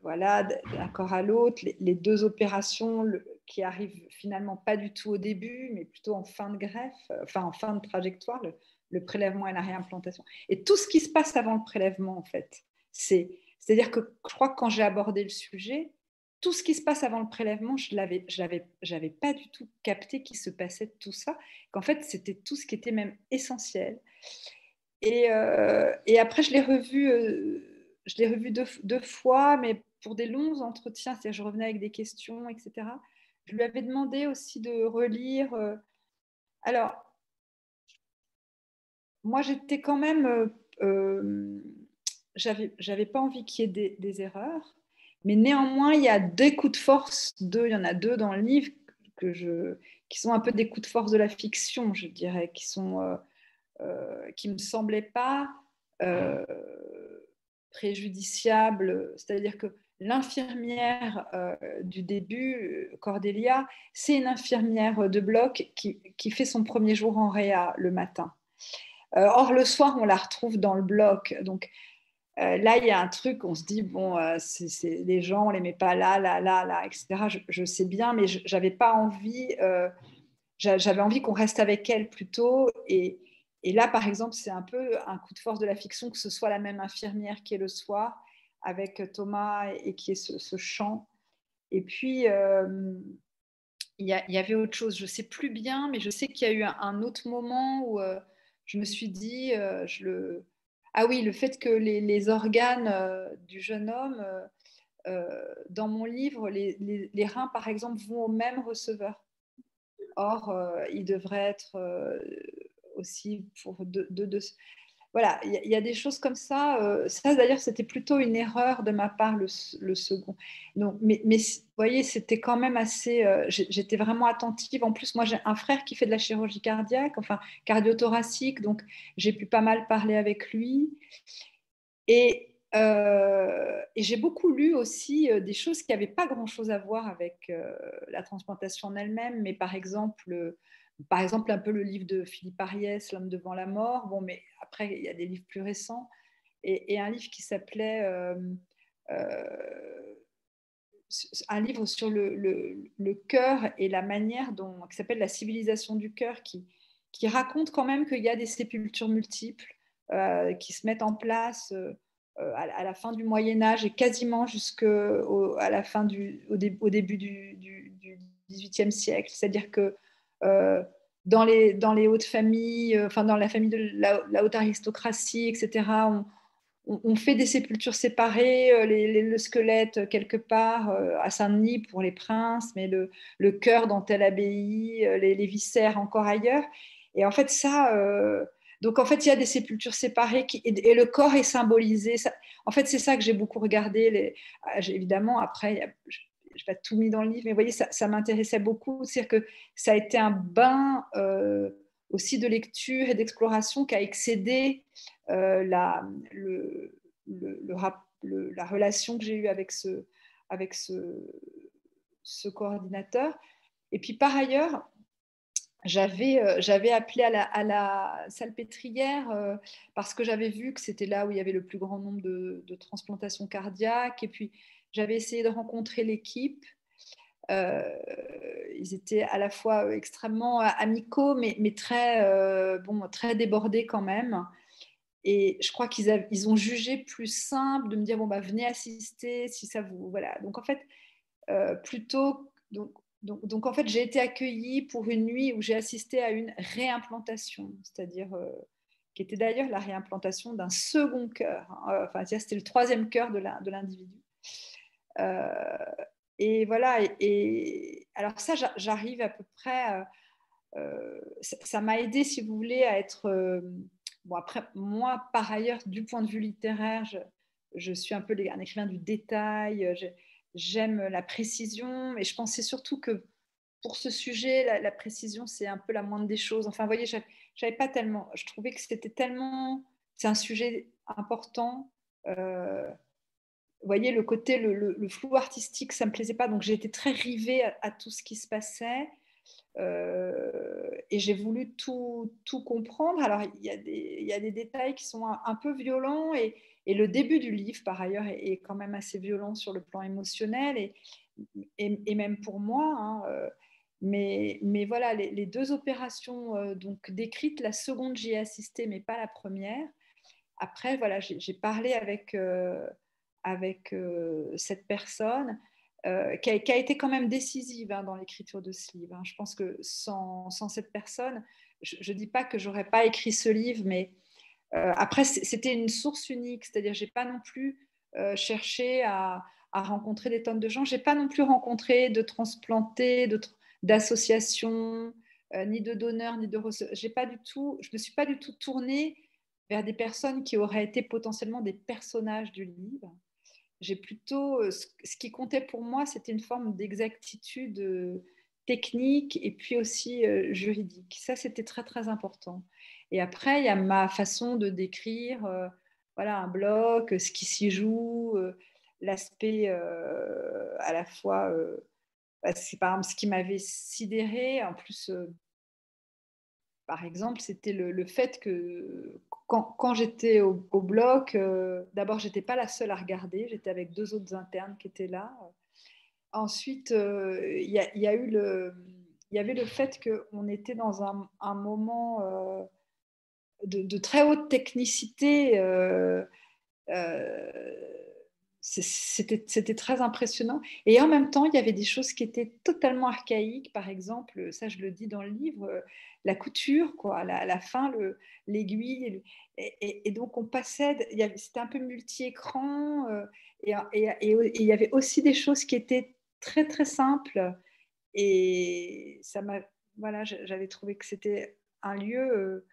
Voilà, d'un corps à l'autre, les deux opérations qui arrivent finalement pas du tout au début, mais plutôt en fin de greffe, enfin en fin de trajectoire, le prélèvement et la réimplantation. Et tout ce qui se passe avant le prélèvement, en fait, c'est-à-dire que je crois que quand j'ai abordé le sujet, tout ce qui se passe avant le prélèvement, je n'avais pas du tout capté qu'il se passait tout ça, qu'en fait, c'était tout ce qui était même essentiel. Et après, je l'ai revu deux fois, mais pour des longs entretiens, c'est-à-dire je revenais avec des questions, etc. Je lui avais demandé aussi de relire. Alors, moi, j'étais quand même... j'avais pas envie qu'il y ait des erreurs, mais néanmoins, il y a des coups de force, il y en a deux dans le livre qui sont un peu des coups de force de la fiction, je dirais, qui me semblaient pas préjudiciables. C'est-à-dire que l'infirmière du début, Cordélia, c'est une infirmière de bloc qui fait son premier jour en réa le matin. Or, le soir, on la retrouve dans le bloc. Donc, là, il y a un truc, on se dit, bon, les gens, on ne les met pas là, etc. Je sais bien, mais j'avais pas envie, j'avais envie qu'on reste avec elle plutôt. Et là, par exemple, c'est un peu un coup de force de la fiction que ce soit la même infirmière qui est le soir, avec Thomas et qui est ce chant. Et puis, il y avait autre chose, je ne sais plus bien, mais je sais qu'il y a eu un autre moment où je me suis dit, ah oui, le fait que les organes du jeune homme, dans mon livre, les reins, par exemple, vont au même receveur. Or, il devrait être aussi pour deux. Voilà, il y a des choses comme ça. Ça, d'ailleurs, c'était plutôt une erreur de ma part, le second. Donc, mais vous voyez, c'était quand même assez... j'étais vraiment attentive. En plus, moi, j'ai un frère qui fait de la chirurgie cardiaque, enfin, cardiothoracique, donc j'ai pu pas mal parler avec lui. Et j'ai beaucoup lu aussi des choses qui n'avaient pas grand-chose à voir avec la transplantation en elle-même, mais par exemple, un peu le livre de Philippe Ariès, L'homme devant la mort. Bon, mais après, il y a des livres plus récents. Et un livre qui s'appelait... un livre sur le cœur et la manière qui s'appelle La civilisation du cœur, qui raconte quand même qu'il y a des sépultures multiples qui se mettent en place à la fin du Moyen-Âge et quasiment à la fin au début du XVIIIe siècle. C'est-à-dire que dans les hautes familles, enfin dans la famille de la haute aristocratie, etc., on fait des sépultures séparées, le squelette quelque part à Saint-Denis pour les princes, mais le cœur dans telle abbaye, les viscères encore ailleurs. Et en fait, donc en fait, il y a des sépultures séparées et le corps est symbolisé. En fait, c'est ça que j'ai beaucoup regardé. Évidemment, après, je n'ai pas tout mis dans le livre, mais vous voyez, ça m'intéressait beaucoup. C'est-à-dire que ça a été un bain aussi de lecture et d'exploration qui a excédé la relation que j'ai eue avec ce coordinateur. Et puis par ailleurs, j'avais appelé à la salpêtrière parce que j'avais vu que c'était là où il y avait le plus grand nombre de transplantations cardiaques. Et puis j'avais essayé de rencontrer l'équipe. Ils étaient à la fois extrêmement amicaux, mais très débordés quand même. Et je crois qu'ils ont jugé plus simple de me dire, bon, bah, venez assister si ça vous... Voilà. Donc, en fait, plutôt... Donc, en fait, j'ai été accueillie pour une nuit où j'ai assisté à une réimplantation, c'est-à-dire qui était d'ailleurs la réimplantation d'un second cœur. Enfin, c'était le troisième cœur de l'individu. Et voilà. Et alors ça, j'arrive à peu près... ça m'a aidé, si vous voulez, à être... Bon, après, moi, par ailleurs, du point de vue littéraire, je suis un peu un écrivain du détail, j'aime la précision, mais je pensais surtout que pour ce sujet, la précision, c'est un peu la moindre des choses. Enfin, vous voyez, j'avais pas tellement, je trouvais que c'était tellement, c'est un sujet important. Vous voyez, le côté, le flou artistique, ça me plaisait pas, donc j'ai été très rivée à tout ce qui se passait. Et j'ai voulu tout comprendre. Alors, il y a des détails qui sont un peu violents et le début du livre, par ailleurs, est quand même assez violent sur le plan émotionnel et même pour moi. Hein, mais voilà, les deux opérations donc décrites, la seconde, j'y ai assisté, mais pas la première. Après, voilà, j'ai parlé avec cette personne. qui a été quand même décisive dans l'écriture de ce livre. Je pense que sans cette personne, je ne dis pas que je n'aurais pas écrit ce livre, mais après, c'était une source unique, c'est-à-dire que je n'ai pas non plus cherché à rencontrer des tonnes de gens, je n'ai pas non plus rencontré de transplantés, d'associations, ni de donneurs, ni de receveurs. Je ne me suis pas du tout tournée vers des personnes qui auraient été potentiellement des personnages du livre. J'ai plutôt, ce qui comptait pour moi, c'était une forme d'exactitude technique et puis aussi juridique. Ça, c'était très, très important. Et après, il y a ma façon de décrire voilà, un bloc, ce qui s'y joue, l'aspect à la fois, c'est par exemple ce qui m'avait sidéré, en plus, par exemple, c'était le fait que quand j'étais au bloc, d'abord, je n'étais pas la seule à regarder, j'étais avec 2 autres internes qui étaient là. Ensuite, il y avait le fait qu'on était dans un moment de très haute technicité. C'était très impressionnant. Et en même temps, il y avait des choses qui étaient totalement archaïques. Par exemple, ça je le dis dans le livre, la couture, quoi, la fin, l'aiguille. Et donc on passait, c'était un peu multi-écran. Et il y avait aussi des choses qui étaient très très simples. Et voilà, j'avais trouvé que c'était un lieu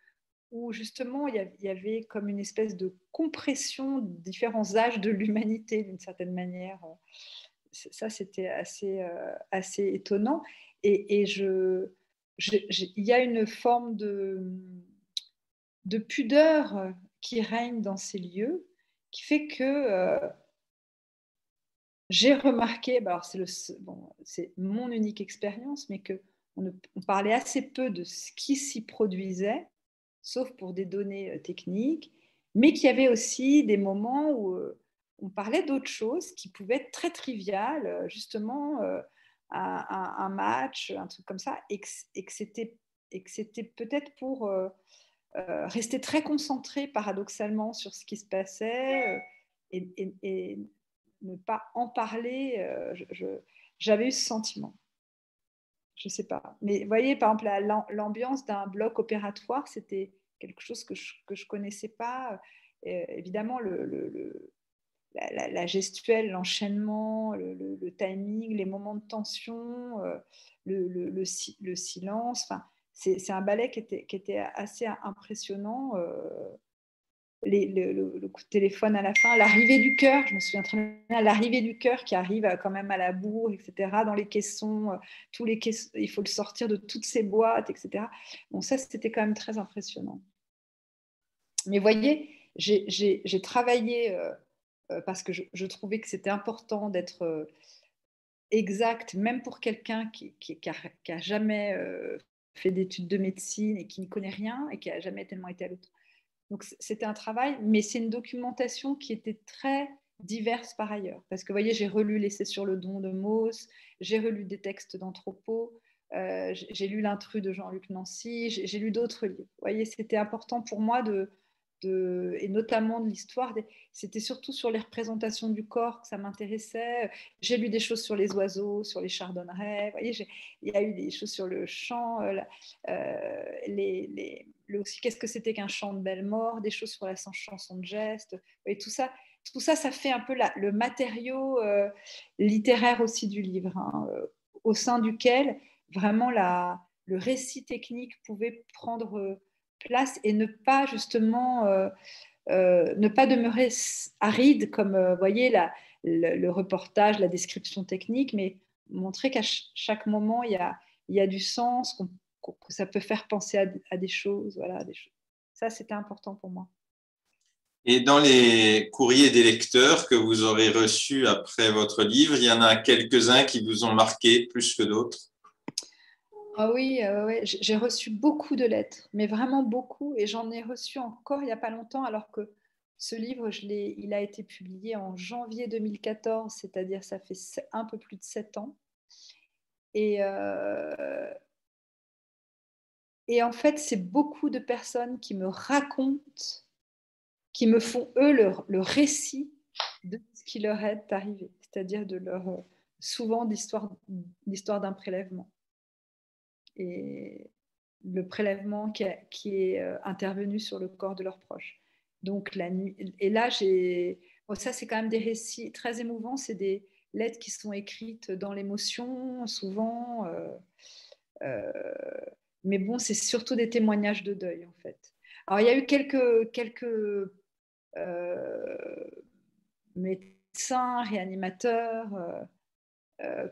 où justement il y avait comme une espèce de compression de différents âges de l'humanité d'une certaine manière. Ça, c'était assez étonnant. Et il y a une forme de pudeur qui règne dans ces lieux, qui fait que j'ai remarqué, alors c'est mon unique expérience, mais qu'on parlait assez peu de ce qui s'y produisait, sauf pour des données techniques, mais qu'il y avait aussi des moments où on parlait d'autres choses qui pouvaient être très triviales, justement un match, un truc comme ça, et que c'était peut-être pour rester très concentré paradoxalement sur ce qui se passait et ne pas en parler. J'avais eu ce sentiment. Je ne sais pas. Mais vous voyez, par exemple, l'ambiance d'un bloc opératoire, c'était quelque chose que je ne connaissais pas. Évidemment, la gestuelle, l'enchaînement, le timing, les moments de tension, le silence. Enfin, c'est un ballet qui était assez impressionnant. Le coup de téléphone à la fin, l'arrivée du chœur, je me souviens très bien, l'arrivée du chœur qui arrive quand même à la bourre, etc., dans les caissons, tous les caissons, il faut le sortir de toutes ces boîtes, etc. Bon, ça, c'était quand même très impressionnant. Mais vous voyez, j'ai travaillé parce que je trouvais que c'était important d'être exact, même pour quelqu'un qui a jamais fait d'études de médecine et qui n'y connaît rien et qui n'a jamais tellement été à l'autre. Donc, c'était un travail, mais c'est une documentation qui était très diverse par ailleurs. Parce que, vous voyez, j'ai relu l'essai sur le don de Mauss, j'ai relu des textes d'Anthropo, j'ai lu L'intrus de Jean-Luc Nancy, j'ai lu d'autres livres. Vous voyez, c'était important pour moi et notamment de l'histoire. C'était surtout sur les représentations du corps que ça m'intéressait. J'ai lu des choses sur les oiseaux, sur les chardonnerets. Vous voyez, il y a eu des choses sur le chant, aussi qu'est-ce que c'était qu'un chant de Bellemare, des choses sur la chanson de geste. Et tout ça, ça fait un peu le matériau littéraire aussi du livre, au sein duquel vraiment le récit technique pouvait prendre place et ne pas justement ne pas demeurer aride comme voyez le reportage, la description technique, mais montrer qu'à chaque moment il y a du sens, que ça peut faire penser à des choses, voilà, des choses. Ça, c'était important pour moi. Et dans les courriers des lecteurs que vous aurez reçus après votre livre, il y en a quelques-uns qui vous ont marqué plus que d'autres? Ah oui, j'ai reçu beaucoup de lettres, mais vraiment beaucoup, et j'en ai reçu encore il n'y a pas longtemps, alors que ce livre, il a été publié en janvier 2014, c'est-à-dire ça fait un peu plus de 7 ans. Et en fait, c'est beaucoup de personnes qui me racontent, qui me font, eux, le récit de ce qui leur est arrivé, c'est-à-dire de souvent l'histoire d'un prélèvement. Et le prélèvement qui est intervenu sur le corps de leurs proches. Donc, la nuit, et là, ça, c'est quand même des récits très émouvants. C'est des lettres qui sont écrites dans l'émotion, souvent. Mais bon, c'est surtout des témoignages de deuil, en fait. Alors, il y a eu quelques médecins, réanimateurs,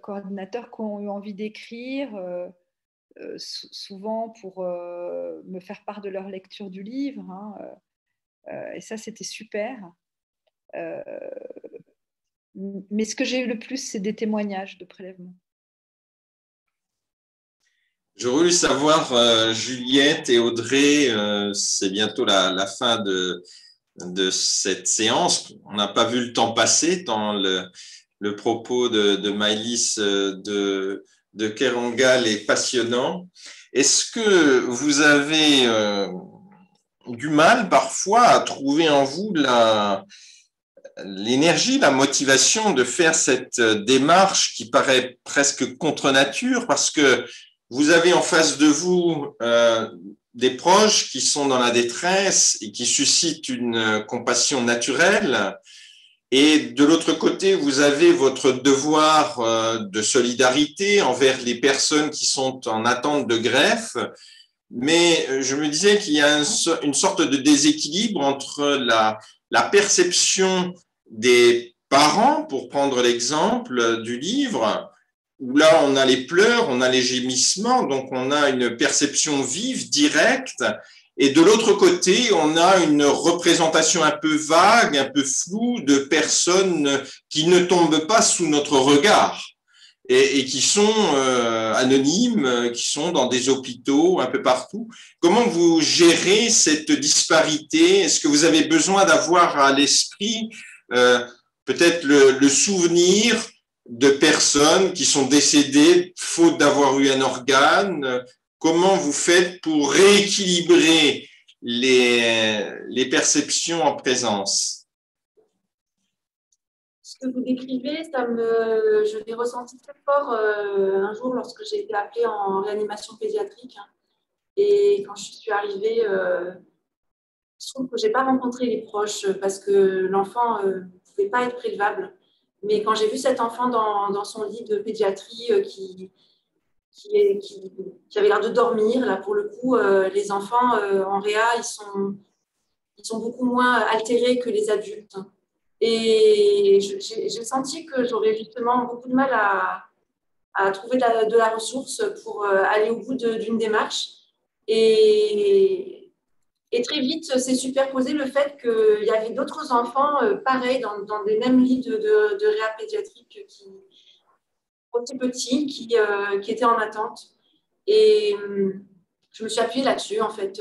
coordinateurs qui ont eu envie d'écrire, souvent pour me faire part de leur lecture du livre. Et ça, c'était super. Mais ce que j'ai eu le plus, c'est des témoignages de prélèvement. J'aurais voulu savoir, Juliette et Audrey, c'est bientôt la fin de cette séance. On n'a pas vu le temps passer tant le propos de Maëlys de Kerangal est passionnant. Est-ce que vous avez du mal parfois à trouver en vous l'énergie, la motivation de faire cette démarche qui paraît presque contre nature, parce que vous avez en face de vous des proches qui sont dans la détresse et qui suscitent une compassion naturelle. Et de l'autre côté, vous avez votre devoir de solidarité envers les personnes qui sont en attente de greffe. Mais je me disais qu'il y a une sorte de déséquilibre entre la perception des parents, pour prendre l'exemple du livre, où là on a les pleurs, on a les gémissements, donc on a une perception vive, directe, et de l'autre côté, on a une représentation un peu vague, un peu floue de personnes qui ne tombent pas sous notre regard. Et qui sont anonymes, qui sont dans des hôpitaux un peu partout. Comment vous gérez cette disparité? Est-ce que vous avez besoin d'avoir à l'esprit peut-être le souvenir de personnes qui sont décédées faute d'avoir eu un organe? Comment vous faites pour rééquilibrer les perceptions en présence? Ce que vous décrivez, je l'ai ressenti très fort un jour lorsque j'ai été appelée en réanimation pédiatrique. Et quand je suis arrivée, je trouve que je n'ai pas rencontré les proches parce que l'enfant ne pouvait pas être prélevable. Mais quand j'ai vu cet enfant dans son lit de pédiatrie qui avait l'air de dormir, là pour le coup, les enfants en réa, ils sont beaucoup moins altérés que les adultes. Et j'ai senti que j'aurais justement beaucoup de mal à trouver de la ressource pour aller au bout d'une démarche. Et très vite, s'est superposé le fait qu'il y avait d'autres enfants pareils dans des mêmes lits de réa pédiatrique aussi petits qui étaient en attente. Et je me suis appuyée là-dessus, en fait.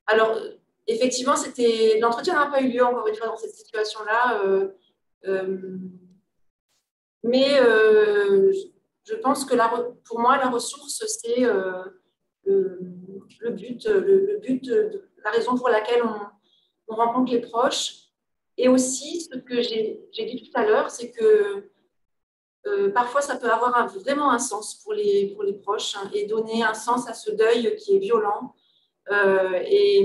Alors, effectivement, l'entretien n'a pas eu lieu, encore une fois, dans cette situation-là. Mais je pense que pour moi, la ressource, c'est le but, la raison pour laquelle on rencontre les proches. Et aussi, ce que j'ai dit tout à l'heure, c'est que parfois, ça peut avoir vraiment un sens pour les proches et donner un sens à ce deuil qui est violent. Et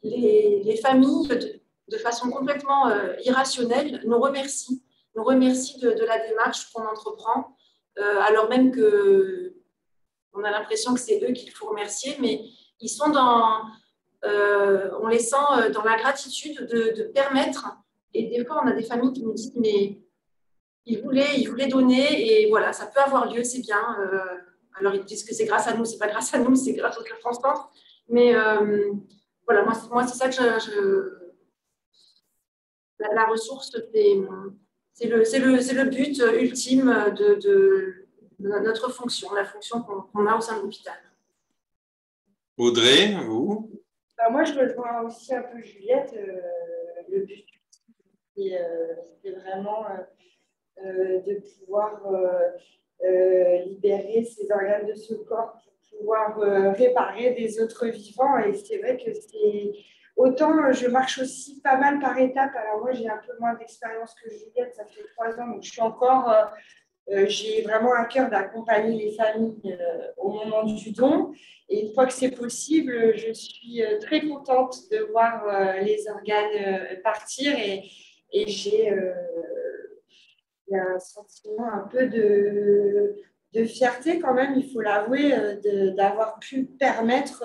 les familles, de façon complètement irrationnelle, nous remercient de la démarche qu'on entreprend, alors même qu'on a l'impression que c'est eux qu'il faut remercier, mais ils sont on les sent dans la gratitude de permettre. Et des fois, on a des familles qui nous disent, mais ils voulaient donner, et voilà, ça peut avoir lieu, c'est bien. Alors, ils disent que c'est grâce à nous, c'est pas grâce à nous, c'est grâce aux circonstances. Mais voilà, moi c'est ça que la ressource, c'est le but ultime de notre fonction, la fonction qu'on a au sein de l'hôpital. Audrey, vous? Moi, je rejoins aussi un peu Juliette. Le but, c'est vraiment de pouvoir libérer ces organes de ce corps pour pouvoir réparer des autres vivants. Et c'est vrai que c'est autant autant je marche aussi pas mal par étapes. Alors moi, j'ai un peu moins d'expérience que Juliette, ça fait 3 ans, donc je suis encore, j'ai vraiment à cœur d'accompagner les familles au moment du don. Et une fois que c'est possible, je suis très contente de voir les organes partir et j'ai il y a un sentiment un peu de fierté quand même, il faut l'avouer, d'avoir pu permettre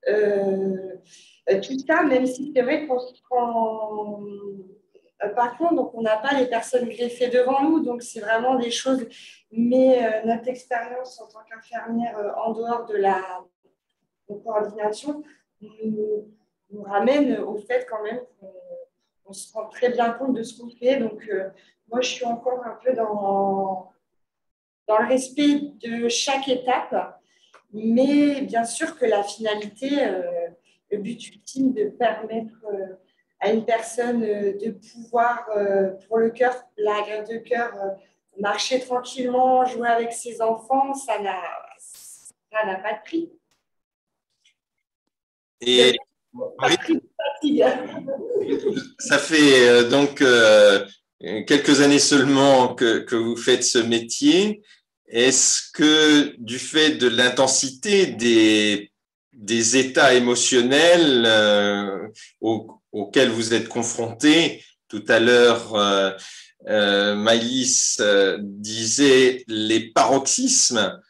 tout ça, même si c'est vrai qu'on se rend pas compte, donc on n'a pas les personnes greffées devant nous, donc c'est vraiment des choses, mais notre expérience en tant qu'infirmière en dehors de la coordination nous ramène au fait quand même qu'on se rend très bien compte de ce qu'on fait, donc moi je suis encore un peu dans le respect de chaque étape, mais bien sûr que la finalité, le but ultime de permettre à une personne de pouvoir, pour le cœur, la greffe de cœur, marcher tranquillement, jouer avec ses enfants, ça n'a pas de prix. Et pas de prix de fatigue. ça fait donc quelques années seulement que vous faites ce métier. Est-ce que du fait de l'intensité des états émotionnels auxquels vous êtes confrontés, tout à l'heure, Maïlis disait les paroxysmes,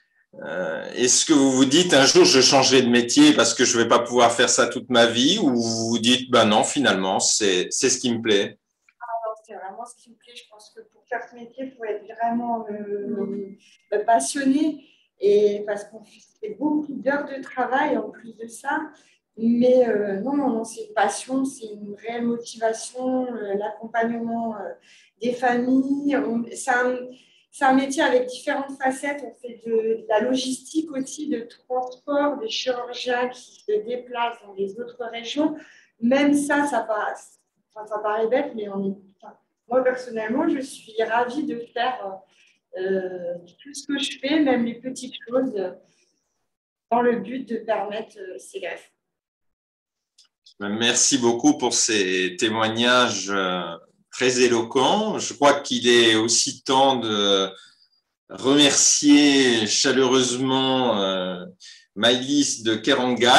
est-ce que vous vous dites un jour je changerai de métier parce que je ne vais pas pouvoir faire ça toute ma vie, ou vous vous dites ben non, finalement c'est ce qui me plaît? C'est vraiment ce qui me plaît. Je pense que pour faire ce métier, il faut être vraiment passionné, et parce qu'on fait beaucoup d'heures de travail en plus de ça. Mais non, c'est une passion, c'est une réelle motivation, l'accompagnement des familles. C'est un métier avec différentes facettes. On fait de la logistique aussi, de transport, des chirurgiens qui se déplacent dans les autres régions. Même ça passe. Enfin, ça paraît bête, mais moi, personnellement, je suis ravie de faire tout ce que je fais, même les petites choses, dans le but de permettre ces greffes. Merci beaucoup pour ces témoignages très éloquents. Je crois qu'il est aussi temps de remercier chaleureusement Maïlis de Kerangal.